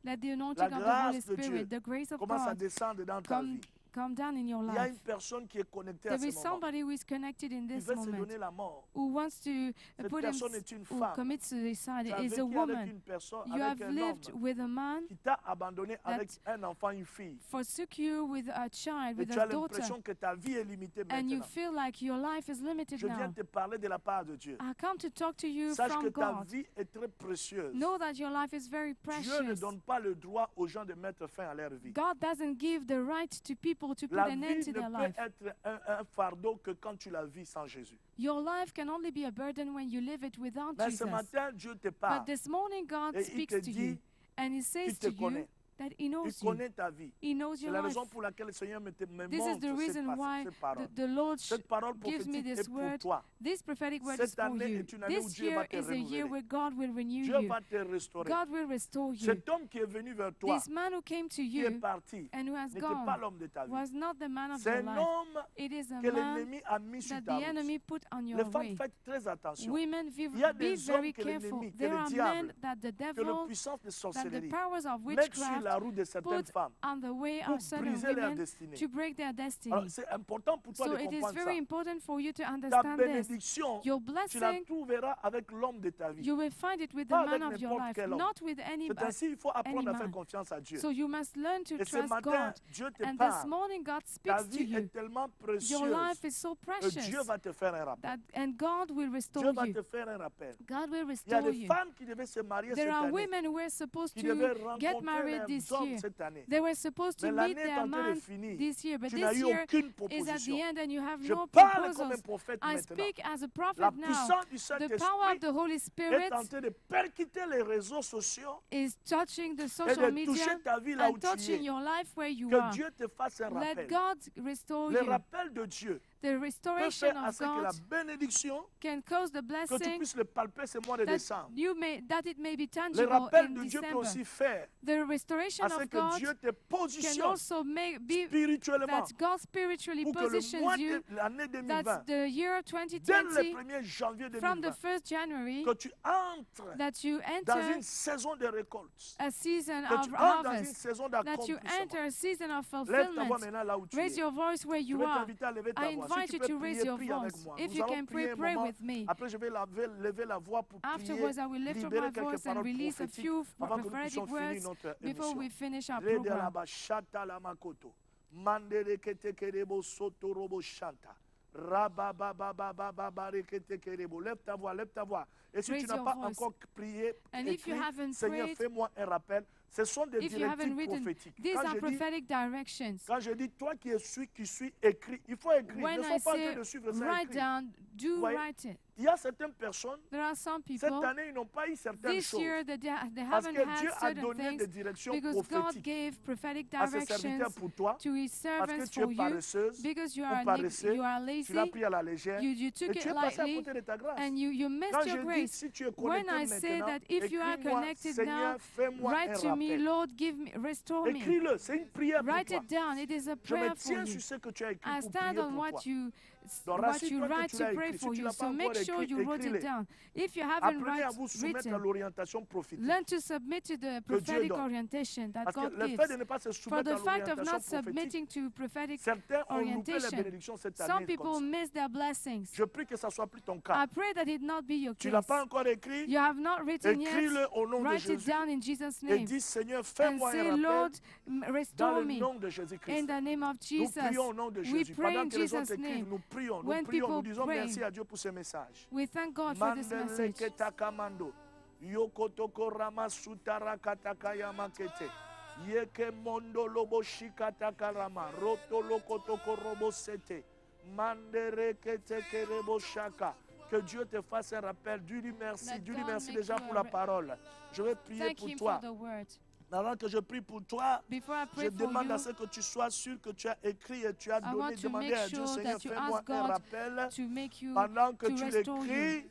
Let the la anointing of the Holy grâce de Dieu, Spirit, the grace of commence à God, descendre dans ta vie. come down in your Il y a life. une personne qui est connectée à There ce is moment. somebody who is connected in Il this veut se moment, donner la mort. who wants to Cette put personne est une who femme. commit suicide. Tu as Is vécu a avec woman. une personne, You avec have un lived homme with a man qui t'a abandonné avec un enfant, une fille. forsook you with a child, Et with tu a as daughter, l'impression que ta vie est limitée and you maintenant. feel like your life is limited Je viens now. te parler de la part de Dieu. I come to talk to you Sache que from ta God. vie est très précieuse. Know that your life is very Dieu ne precious. donne pas le droit aux gens de mettre fin à leur vie. God doesn't give the right to people to put La an end vie to ne their peut life. être un fardeau que quand tu la vis sans Jésus. Your life can only be a burden when you live it without Mais ce Jesus. matin, Dieu te But parle. this morning God Et il speaks te to you, dit and He says qu'il te to you connaît. that He Il knows you. connaît ta vie. He knows C'est your la life. raison pour laquelle le Seigneur me This is the montre reason why cette parole. the Lord Cette parole gives me prophétique est this pour word. toi. This prophetic word Cette is for année you. est une année où This Dieu va year te is a year renouveler. where God will renew Dieu you. va te restaurer. God will restore you. Cet homme qui est venu vers toi, This man who came to qui est you parti, and who has n'était pas gone l'homme de ta vie. was not the man of C'est your un life. homme It is a que man l'ennemi a mis sur that ta the route. enemy put on Les your femmes, way. faites très attention. Women, Il y a be des very hommes que careful. l'ennemi, que There le are diable, men that the que le devil, puissance de that the sorcellerie powers of mettent sur la witchcraft route de certaines put femmes on the way pour of certain briser leur women destinée. to break their destiny. Alors, c'est important pour toi So de it is comprendre very ça. important for you to Ta understand this. bénédiction, Your tu la blessing, trouveras avec l'homme de ta vie. you will find it with the Pas man avec of your n'importe life, quel homme. not with any C'est ainsi, il faut apprendre à faire man. confiance à Dieu. So you must learn to Et ce trust matin, God. Dieu te And this parle. morning God Ta speaks to vie you. est tellement Your précieuse life is so que precious Dieu va te faire un rappel. that, and God will Dieu restore va you. te faire un rappel. God will Il y a restore des you. femmes qui devaient se marier There cette are année, women who were supposed qui devaient to get rencontrer married leurs this hommes year. cette année. They were supposed to Mais meet l'année est their en train de man finir. this year, but Tu n'as this eu year aucune is at proposition. the end and you have Je no parle comme un proposals. prophète I maintenant. speak as a La prophet now. puissance du The power of Saint-Esprit the Holy est Spirit en train de percuter les réseaux sociaux is touching the et social de media toucher ta vie là où and tu touching es. your life where you Que are. Dieu te fasse un Let rappel. God restore Le you. rappel de Dieu The peut restoration faire à of ce que la God bénédiction, can cause the que tu blessing puisses le palper ce mois de décembre. that it may be Le tangible rappel in de Dieu peut December. aussi faire The restoration à ce of que God Dieu te can positionne also be spirituellement that God spiritually pour que le positions mois you. de l'année That's 2020, the year dès le 2020, 1er janvier from the 2020, 1st January, que tu entres that you dans enter une saison de récolte, a season que of tu entres dans une harvest, saison that you d'accomplissement. enter a season of Lève ta voix fulfillment. maintenant là où tu Raise es. your voice where Je you vais are. t'inviter à lever ta I voix. invite Si tu you peux to raise prier, your prie avec voice. moi. If Nous you allons can prier pray, un pray moment. with me. Après, je vais lever la voix pour prier, Afterwards, I will lift up libérer my quelques voice and paroles release a prophétiques few avant que nous puissions prophetic finir words notre before émission. we finish our Rede program. alaba shata la makoto. Mandere kete kerebo soto robo shanta. Rababababababa rekete kerebo. Lève ta voix, lève ta voix. Et si tu Raise n'as your pas voice. encore prié, And if you écris, haven't Seigneur, prayed, fais-moi un rappel. Ce sont des if you haven't directives written, prophétiques. these are prophetic directions. Quand je dis toi qui suis, écris. Il faut écrire. When Ne I sois pas en say train de suivre ça. write Écris. down, do Voyez, write it. Il y a certaines personnes, There are some cette people, année, ils n'ont pas eu certaines this choses. year, that they Parce haven't que had Dieu a certain donné des things directions because God prophétiques gave prophetic à ses serviteurs directions pour toi. to His Parce que servants tu es for you paresseuse because you ou are, paresseux. you are Tu lazy. l'as pris à la légère. You took Et tu it es passé à lightly côté de ta grâce. and you Quand missed je your dis grace. si tu es When connecté I say maintenant, that if you are écris-moi, connected Seigneur, now, fais-moi un write to me, rappel. Lord, restore me. Écris-le, c'est une prière pour Write toi. it down. It is a Je me prayer for tiens you. sur ce que tu as écrit I pour stand prier on pour toi. Donc, what you rassure-toi que write tu to l'as pray écrit. for Si tu you. l'as So pas make encore sure you écrit, wrote it écris-le. down. If you haven't Apprenez à vous soumettre à written, l'orientation prophétique. learn to submit to the Dieu prophetic donne. orientation that Parce que God le fait de gives. ne pas se For soumettre à the fact of l'orientation not prophétique, submitting to prophetic certains ont loupé les orientation, bénédictions cette some année. people Comme ça. miss their blessings. Je prie que ça soit plus ton I cas. pray that it not be your Tu l'as case. pas encore écrit. You have not written yet. Écris-le au nom de Write it Jésus down in Jesus' et name dis Seigneur, and fais-moi say, un Lord, rappel dans restore le me nom de in Jésus-Christ. the name of Nous Jesus. prions au nom de We Jésus. pray Pendant in que les autres Jesus' écrivent, name. nous prions, When nous disons pray, merci à Dieu pour ce message. We thank God for this message. Mandeleketa kamando. Yokotoko ramasutara katakaya makete. Yeke mondo lobo shikata karama. Roto lokotoko robo sete. Mandere kete kerebo shaka. Que Dieu te fasse un rappel. Dis-lui merci. Let Dis-lui God merci make déjà you pour a la parole. Je vais prier Thank pour Him toi. for the word. Avant que je prie pour toi, Before I je pray for demande you, à ce que tu sois sûr que tu as écrit et tu as I donné, want to demandé make à Dieu, sure Seigneur, that you fais-moi ask un God rappel. to make you, Pendant que to tu restore l'écris, you.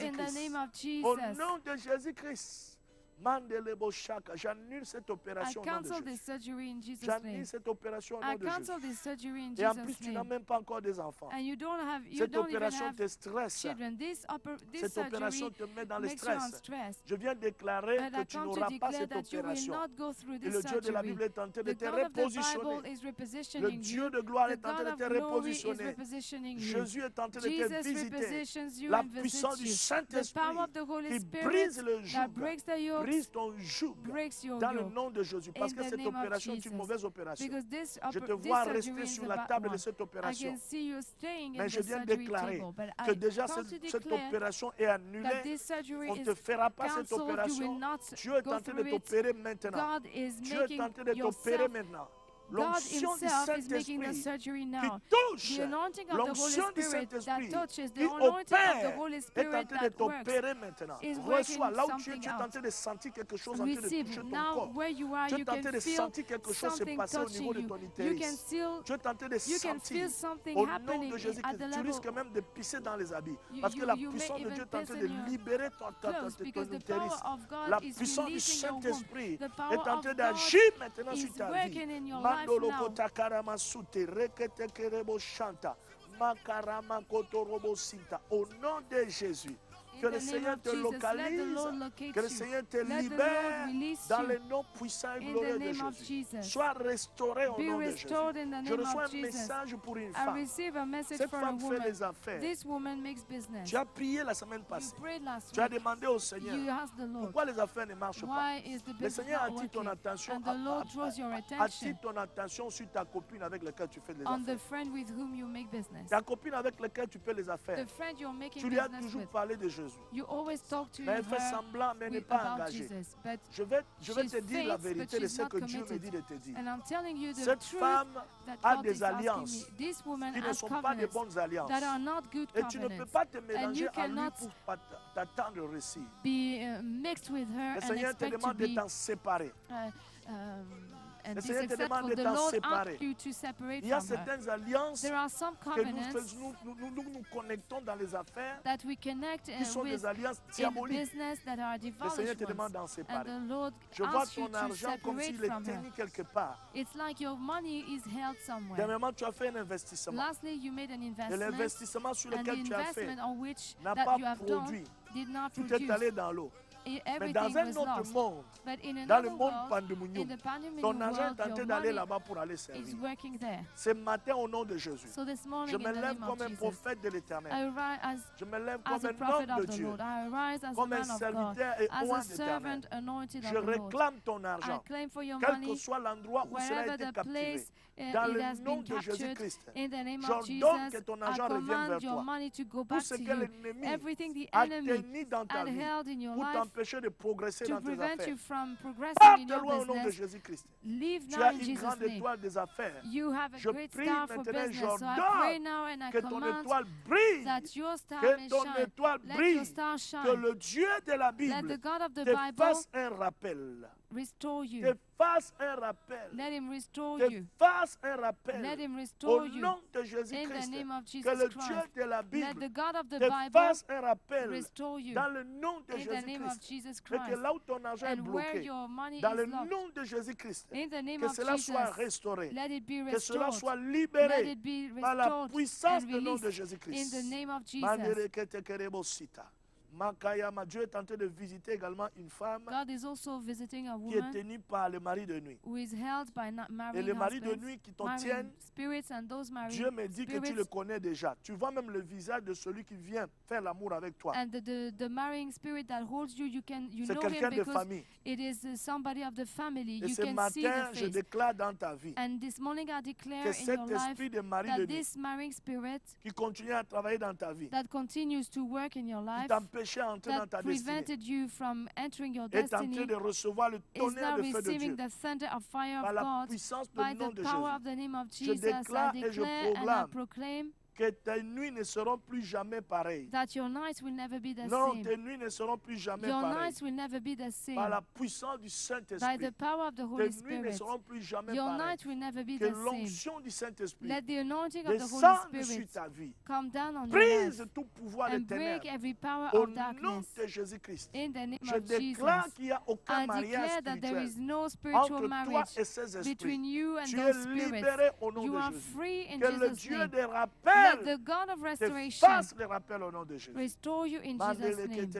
in the Jésus-Christ. name of Au Jesus. nom de Jésus-Christ, Mandelebo Shaka. J'annule cette I opération au nom de cancel this Jésus. surgery in Jesus' J'annule name. cette opération au I nom de Jésus. cancel this surgery in Et en plus, Jesus' tu n'as name. même pas encore des enfants. And you don't Cette even opération have te stresse. children. This Cette opération surgery te met dans le makes you on stress. stress. Je viens déclarer And que I tu come to n'auras pas declare cette that you will opération. not go through Et this le Dieu de la surgery. Bible est en train de The te God of the Bible repositionner. is Le repositioning Dieu you. de gloire The est en God train de of te glory is repositionner. repositioning you. Jésus est en train de te Jesus visiter. repositions you La and puissance visits du you. The Saint-Esprit power of the Holy qui Spirit brise le that joug, breaks the yokes, brise ton joug breaks your dans le yoke. nom de Jésus. Parce In que the cette name of opération est une Jesus. mauvaise opération. Because this, Je te this vois surgery rester is sur a la bad table de one. cette I opération. can see you staying in Mais the je viens surgery déclarer table, but que I déjà come to cette declare opération est that annulée. this surgery On ne is te fera pas cette cancelled. You will opération. not Dieu est go en train de through it. t'opérer maintenant. God is Dieu est making en train de t'opérer yourself. maintenant. God L'onction du himself is making the Saint-Esprit surgery qui now. touche, The anointing of the Holy l'onction du Spirit that Saint-Esprit touches, the qui anointing of the opère Holy est en Spirit train de that works t'opérer maintenant. is Reçois, working là où tu es, something tu es en out. train de sentir quelque chose en train de Receive toucher ton now corps. where you are. Tu es You en train can de feel sentir quelque chose se something passer au touching niveau de you. ton You utérus. can feel. Tu es en train de You can sentir feel something au nom happening de at Jésus-Christ. the Tu level. risques même de pisser dans les habits. You- Parce que you- la you may puissance de even Dieu est en piss train in de your libérer clothes ton because the utérus. power of God La is puissance du releasing your womb. Saint-Esprit The est power en of train God d'agir maintenant is sur ta vie. working in your life Mandoloko now. takarama sute, rekete kerebo shanta, makarama kotorobo sinta. Au nom de Jésus, que In le the name Seigneur of te Jesus, let the localise, Lord locate que le you. Seigneur te Let the Lord libère release dans you. le nom puissant et In the glorieux de name of Jésus. Jesus. Sois restauré au Be nom de Jésus. restored in the Je name reçois of un Jesus. message pour une I femme. receive a message Cette for a femme fait woman. les affaires. This woman makes business. Tu as prié la semaine You passée. prayed last Tu as week. demandé au Seigneur, You asked the Lord, pourquoi les affaires ne marchent pas? why is the Le business Seigneur not attire ton working? attention, And the Lord draws your attire attention ton attention sur ta copine avec laquelle tu fais les on the affaires. friend with whom you make business. Ta copine avec laquelle tu fais les affaires. The friend you're making Tu lui as business toujours with. parlé de Jésus. You always talk to Mais elle fait her semblant, mais elle n'est with, pas about engagée. Jesus, but Je vais she's te dire la faith, vérité but de she's ce not que Dieu me committed. dit de te dire. And I'm telling you the Cette truth femme that a God des is asking me. alliances This woman qui ne has sont pas des covenants bonnes alliances. that are not good Et tu ne peux covenants. pas te mélanger you à lui cannot pour t'attendre le récit. Be mixed with her Le and Seigneur te expect to demande de be t'en séparer. and Le be Seigneur te successful. demande de The t'en Lord séparer. asks you to separate Il y a from her. certaines alliances There are some que covenants nous connectons dans les affaires that we connect qui sont with des alliances in diaboliques. business that are Le devilish Seigneur te ones. demande d'en And séparer. the Lord Je vois asks you ton to argent comme separate s'il est from her. tenu quelque part. It's like your money is held somewhere. Dernièrement, tu as fait un investissement. Lastly, you made an Et investment, l'investissement sur and the lequel tu as fait investment on which n'a that pas you have done produit. did not Tout est produce. allé dans l'eau. Mais Everything dans un was autre lost. monde, But in dans le another monde world, in pandémonium, the pandemonium ton argent world, est en your train d'aller money là-bas pour aller is servir. working there. Ce matin, au nom de Jésus, So this morning, je in me the lève name comme of un Jesus, prophète de I l'Éternel. arise Je me lève as comme a un prophet homme de of the Dieu, Lord. I arise as a comme un man of God, serviteur et as oint a d'Éternel. servant anointed Je of the Lord. réclame ton I argent, claim for your quel que money soit l'endroit où cela a wherever été the captivé. place Dans it le has nom been de captured. Jésus-Christ, In the name of j'ordonne que Jesus, ton I argent revienne vers command your toi. money to go Tout back ce to que you. l'ennemi Everything the a enemy tenu dans ta had vie held in your pour life t'empêcher de progresser to dans tes prevent affaires. you from progressing in your Parte-le au nom de business, Jésus-Christ. leave Tu now as in une Jesus' grande name. étoile des affaires. You have a Je great prie star for maintenant, business. So I j'ordonne pray now and I que ton command étoile brille, that your star que may ton shine. étoile Let your brille, star que shine. le Dieu de la Let the Bible God of the te Bible fasse un rappel. restore you. Te fasse un rappel. Let him restore Te you. fasse un Let rappel. him Au restore you. nom de In the Jésus-Christ, name of que Jesus le Dieu Christ. de la Let Bible the God of the te Bible fasse un rappel restore you. dans le nom de In the name of Jésus-Christ. Jesus Et que Christ. là où ton argent est And where bloqué, your money dans le is locked. nom de Jésus-Christ, In the name que of cela soit Jesus. restauré, Let it be que cela restored. soit Let libéré it be par la restored puissance and du nom de released in Jésus-Christ. the name of Jesus. Mandereketekerebosita. Makayama, Dieu est en train de visiter également une femme God is also visiting a qui est woman tenue par le mari de nuit. who is held by not Et marrying les maris de husbands, nuit qui t'ont marrying tiennent, spirits, and those married Dieu me dit que tu le spirits. connais déjà. Tu vois même le visage de celui qui vient faire l'amour avec toi. And the marrying spirit that holds you, you C'est know quelqu'un him de because famille. it is somebody of the family. Et You ce can see the matin, je face. déclare dans ta vie And this morning I declare que in cet your life esprit de mari that de nuit this marrying spirit qui continue à travailler dans ta vie, that continues to work in your qui life, t'empêchait d'entrer dans that ta destinée, prevented you from entering your est en train destiny, de recevoir le is tonnerre now de feu de receiving Dieu the thunder of fire par of la God puissance du by nom the de power Jésus. of the name of Je Jesus. I déclare et je declare and I proclame proclaim que tes nuits ne seront plus jamais pareilles. that your nights will never be the Non, same. tes nuits ne seront plus jamais Your pareilles. nights will never be the same. Par la puissance du By Saint-Esprit, the power of the tes Holy nuits ne Spirit, seront plus jamais your pareilles. nights will never be Que the same. l'onction du Saint-Esprit Let the anointing of the Holy descende sur Spirit ta vie. come down on your Brise life tout pouvoir des and break ténèbres. every power Au of nom darkness. de Jésus-Christ, In the name je of déclare Jesus, qu'il n'y a aucun I mariage declare that there spirituel is no spiritual entre toi marriage et ces esprits. between you and Tu es those spirits. libéré au nom You de are Jésus. free in Que le Jesus' Dieu name. des Let rappels the God of te restoration fasse le rappel au nom de Jésus. restore you in Jesus' name.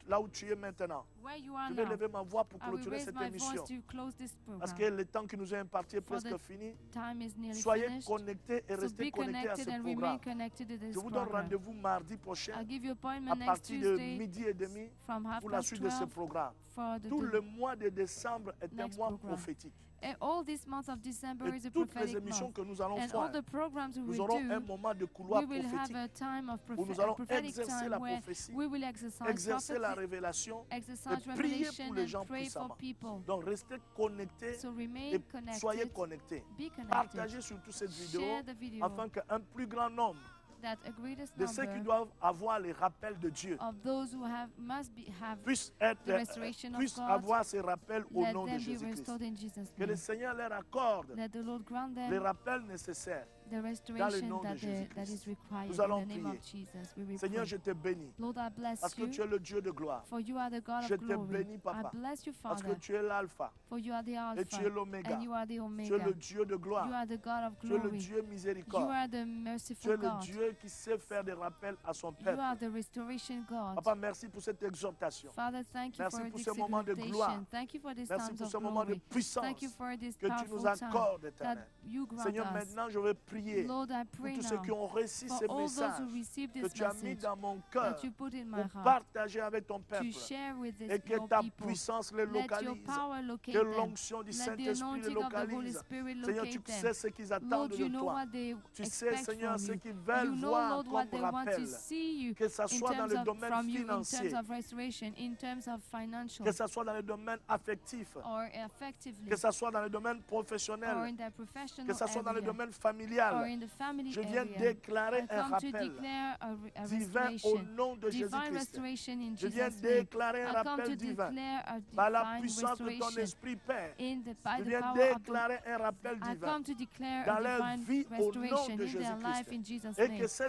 Là où tu es maintenant, Where you are je vais now, lever ma voix pour I will clôturer raise cette my émission. voice to close this Parce que program. le temps qui nous est imparti est For presque the fini. time is nearly Soyez finished. connectés et So restez be connectés à ce connected and remain programme. connected to this Je vous donne program. rendez-vous mardi prochain I'll give you à appointment next partir de Tuesday midi et demi from half pour la past suite de ce 12 programme. for the Tout le mois de décembre est un next mois program. prophétique. And all this month of December Et is a toutes les prophetic émissions month. que nous allons And all faire, the programs we nous will aurons un do, moment de couloir we will have prophétique a time of où nous allons prophetic exercer la time where prophétie, we will exercise exercer la prophecy, révélation exercise et prier revelation pour les and gens pray puissamment. for people. Donc restez connectés So remain et soyez connected, connectés. be connected, Partagez surtout cette vidéo share the video afin qu'un plus grand nombre that a greatest de ceux qui number doivent avoir les rappels de Dieu of those who have puissent the restoration of God, avoir ces rappels au let nom de them be Jésus-Christ. restored in Jesus' Que le name. Seigneur leur accorde Let the Lord grant les them rappels nécessaires. the nom restoration de that Jésus-Christ. is required Nous allons in the name of prier. Jesus. We will Seigneur, pray. je te bénis Lord, I bless parce que you, tu es le Dieu de gloire, for you are the God Je of te glory. bénis, Papa, I bless you, parce que Father, tu es l'alpha for you are the et tu es Alpha l'oméga. and you are the Tu es Omega. le Dieu de You gloire. are the God of Tu es le glory. Dieu You miséricorde. are the Tu es merciful le God. Dieu qui sait faire des rappels à son You peuple. are the restoration God. Papa, merci pour cette exhortation. Father, thank you Merci for pour this ce moment de gloire. exaltation. Thank you for this Merci times pour of ce moment de glory. puissance Thank you for this que tu nous powerful time accordes, that Éternel. you grant Seigneur, us. maintenant, je veux prier Lord, I pour pray tous ceux qui now ont reçu for ces all those messages who received que this tu as mis message dans mon cœur that you put in my pour heart partager avec ton to peuple share with et this, que your ta people. puissance les Let your localise, power locate que them. l'onction du Let the Saint-Esprit les anointing of the Holy localise. Spirit Seigneur, tu locate sais them. ce qu'ils Lord, attendent you de know toi. what they Tu sais, expect Seigneur, from ce you. qu'ils veulent You know, voir Lord, what comme they want to rappel, see you que ça in soit dans terms le of domaine from you, in financier, terms of restoration, in terms of financial que ça soit dans le domaine affectif, or effectively, que ça soit dans le domaine or professionnel, in the professional que ça soit dans le area, domaine or familial. in the family Je viens area. déclarer I un come to rappel declare a divin au restoration, nom de divine Jésus-Christ. restoration in Je viens Jesus' name. déclarer un I come to rappel divin declare a par la divine puissance de ton restoration Esprit Père. by Je the viens power of the déclarer un rappel I divin come to declare dans a leur divine vie au nom restoration de in their life in Jésus-Christ. Jesus' Et name. que ce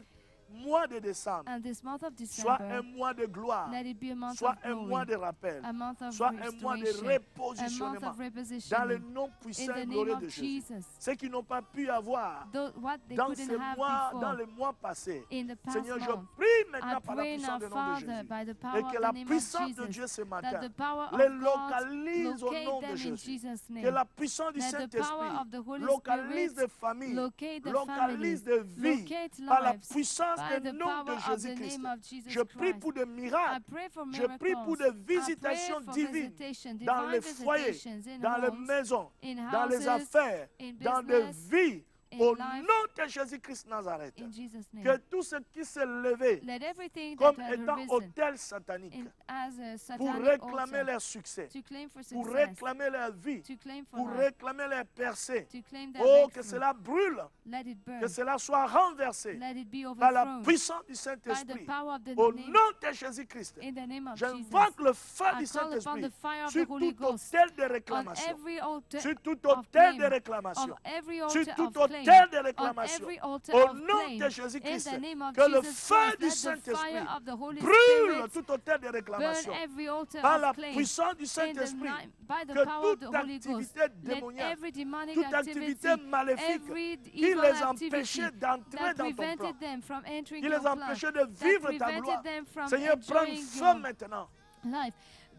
mois de décembre And this month of soit December, un mois de gloire, let it be a month soit of un mois glory, de rappel, a month of soit un mois de restoration, a month repositionnement of dans le repositioning nom in puissant et the name glorieux of de Jésus. Jesus. Ceux qui n'ont pas pu avoir What they dans couldn't ces have mois, dans before les mois passés, in the past Seigneur, je month. prie I maintenant par la pray puissance now, du nom de Father, Jésus. by the Et power que of la the name of puissance de Jesus, Dieu ce that matin the power les of God localise au nom locate de them in Jésus. Jesus' Que name. la puissance du Let the Saint-Esprit power of the Holy localise Spirit des familles, locate the localise families, des vies locate par la lives puissance by du the nom power de of the Jésus-Christ. name of Jesus Je prie Christ. pour des I miracles. pray for Je prie pour des miracles. visitations I pray for divines visitation, dans divine les foyers, visitations in dans les homes, maisons, in dans les houses, affaires, in dans des business, vies. in Au life, nom de Jésus-Christ Nazareth. in Jesus' name. Que tout ce qui s'est levé Let everything comme that had étant arisen autel satanique as a pour satanic réclamer altar leur succès, to claim for pour success, réclamer leur vie, to claim for pour life, réclamer leur percée. to claim their Oh, que breakthrough. cela brûle, Let it burn. que cela soit renversé Let it be par la overthrown puissance du by the Saint-Esprit. power of the Au name, nom de Jésus-Christ, in the name of Jesus. j'invoque le feu I du call upon Saint-Esprit the fire of sur the Holy tout Ghost autel de on réclamation, every altar sur tout of autel de claim, réclamation, on every sur altar tout of claim, autel de on réclamation. every altar Au of nom claim, de in Jésus-Christ, the name of que le Jesus feu Christ, du let the Saint-Esprit fire of the Holy brûle Spirit tout autel de burn réclamation. every altar Par la of claim. puissance du In the Saint-Esprit, by the que power of toute the Holy Ghost, activité let démoniaque, every demonic toute activity, activité maléfique every qui evil les activity empêchait d'entrer that dans ton plan, prevented them from entering qui your les plan, empêchait de that vivre ta gloire. prevented them from Seigneur, prends enjoying feu your maintenant. life.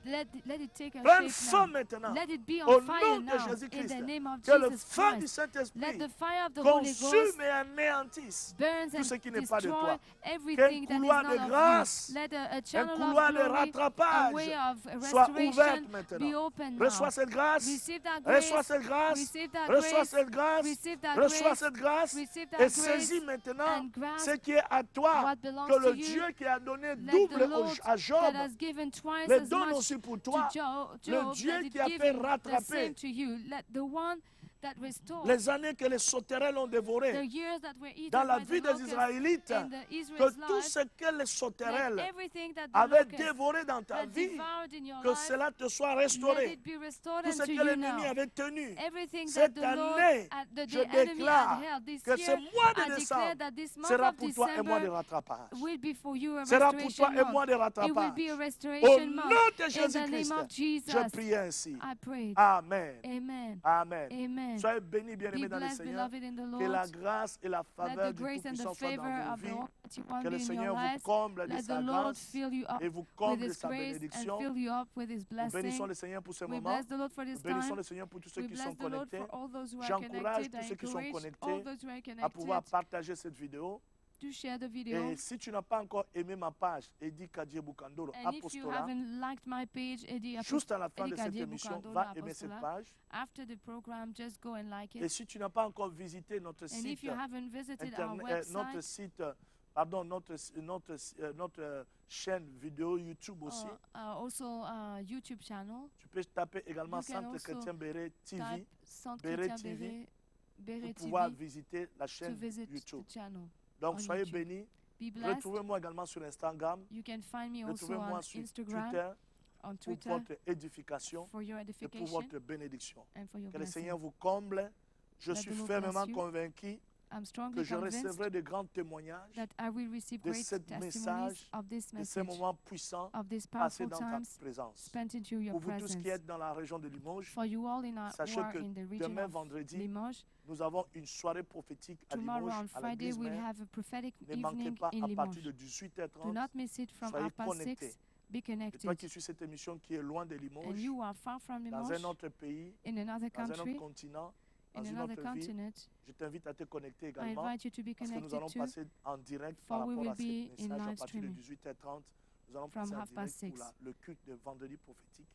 Let it take a Prends shape feu now. maintenant. Let it be Au on fire nom de now. In Jésus-Christ, the name of que le Jesus feu du Christ. Let Saint-Esprit the fire of the Holy Ghost consume et anéantisse burns tout ce qui n'est and pas de destroy toi. everything that is couloir not de of grâce, you. Let a un channel couloir of de glory, a rattrapage way of soit restoration ouverte be maintenant. open now. Reçois cette grâce. Receive that grace. Reçois cette grâce. Receive that Reçois grace. cette grâce. Receive that Reçois grace. cette grâce. Receive that Et grace saisis maintenant and grasp ce qui est à toi. what belongs Que le to you. Dieu qui a donné Let double the Lord à Job that has given twice le as donne much aussi pour to toi. Job, Le Dieu let it qui a give fait him the rattraper same to you. Let the one that restore les années que les sauterelles ont the dévorées years that were eaten dans la by the vie des locusts Israélites, in the que Israel's tout life, ce que les let sauterelles everything that the avaient locusts dévoré dans ta had vie, devoured in your que life, cela te soit let restauré. it be restored Tout ce unto que you l'ennemi now. avait tenu, Everything that cette the Lord, année, the je enemy had déclare held this que ce year, mois de I declare décembre that this month sera of pour toi et moi de December rattrapage. will be for you a Sera pour restoration toi et moi month. de It will rattrapage. be a Au restoration nom month. de In the Jésus-Christ, name of Jesus, je prie ainsi. I prayed. Amen. Amen. Amen. Amen. Soyez bénis, bien-aimés Be dans le blessed, Seigneur. beloved in the Que la Lord. grâce et la Let faveur the du grace and the Tout-Puissant soient favor dans of vos the vies. Almighty One Que le be in your Seigneur vous lives. comble de Let the sa Lord grâce fill you up et vous with comble de His sa grace and bénédiction. fill you up with His Nous bénissons blessing. le Seigneur pour ce We moment. bless the Lord for Nous this bénissons time. le Seigneur pour tous ceux We qui bless sont the Lord connectés. for all those who are J'encourage connected. tous I ceux qui sont encourage all connectés those who are à pouvoir connected partager cette vidéo. to share the video. Et si tu n'as pas encore aimé ma page, Eddie Kadje Bukandoro And if you Apostola, haven't liked my page, juste à la fin de cette Eddie émission, Bukandoro va aimer cette Apostola, page. after the program, just go and like Et it. si tu n'as pas encore visité notre And if site, you haven't visited our notre website, site, pardon, notre chaîne vidéo YouTube aussi, also YouTube channel, tu peux taper également you can Centre also Chrétien Béret TV type Centre Béret Chrétien TV Béret pour pouvoir TV visiter la to chaîne visit YouTube. the channel. Donc on soyez YouTube. bénis. Be blessed. Retrouvez-moi également sur Instagram. You can find me also Retrouvez-moi on sur Instagram, Twitter on pour Twitter, votre édification for your et pour edification votre bénédiction. and for your Que le blessing. Seigneur vous comble. Je Let suis the Lord fermement bless you. convaincu I'm que strongly je convinced recevrai de grands témoignages that I will receive de great ce testimonies message, of this de ces message, moments puissants of these passés powerful dans ta times présence. spent into your Pour vous tous presence. qui êtes dans la région de Limoges, For you all in our, who sachez are que in the region demain of vendredi, Limoges, nous avons une soirée prophétique à tomorrow Limoges, on à Friday l'église we'll mère. have a prophetic Ne manquez evening pas in à partir de Limoges. 18h30. Do not miss it from Soyez 6:30. connectés. Be Et toi connected. qui suis cette émission qui est loin de And Limoges, you are far from dans Limoges, un autre pays, in another dans un autre country, continent, dans in une another autre vie, continent, je t'invite à te connecter I également invite you to be parce que nous connected allons too. passer en direct for par we rapport will à ce be in message à live partir de streaming 18h30. Nous allons from passer en 6:30. direct pour le culte de vendredi prophétique.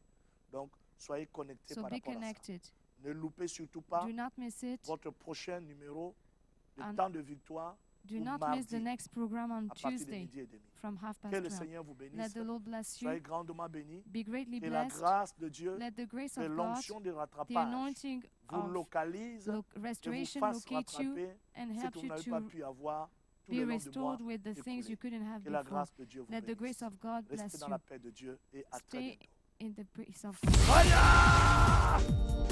Donc, soyez connectés So par be rapport à ça. connected. Ne loupez surtout pas Do not miss it. votre prochain numéro de And temps de victoire Do ou not mardi miss the next program on à partir de Tuesday midi et demi. from Que le 12:30. Seigneur vous Let bénisse. the Lord bless Soyez you. grandement bénis. Be greatly Que la blessed. grâce de Dieu, Let the grace que of God, l'onction de the rattrapage anointing vous of localise et vous restoration fasse locate you rattraper and ce help que vous you n'avez pas to pu avoir tout be le long du mois. restored with the things you écoulé. couldn't have Que la before. grâce de Dieu vous Let the bénisse. grace of God Restez bless dans you. la paix de Dieu et à très Stay bientôt. in the peace of God. Fire!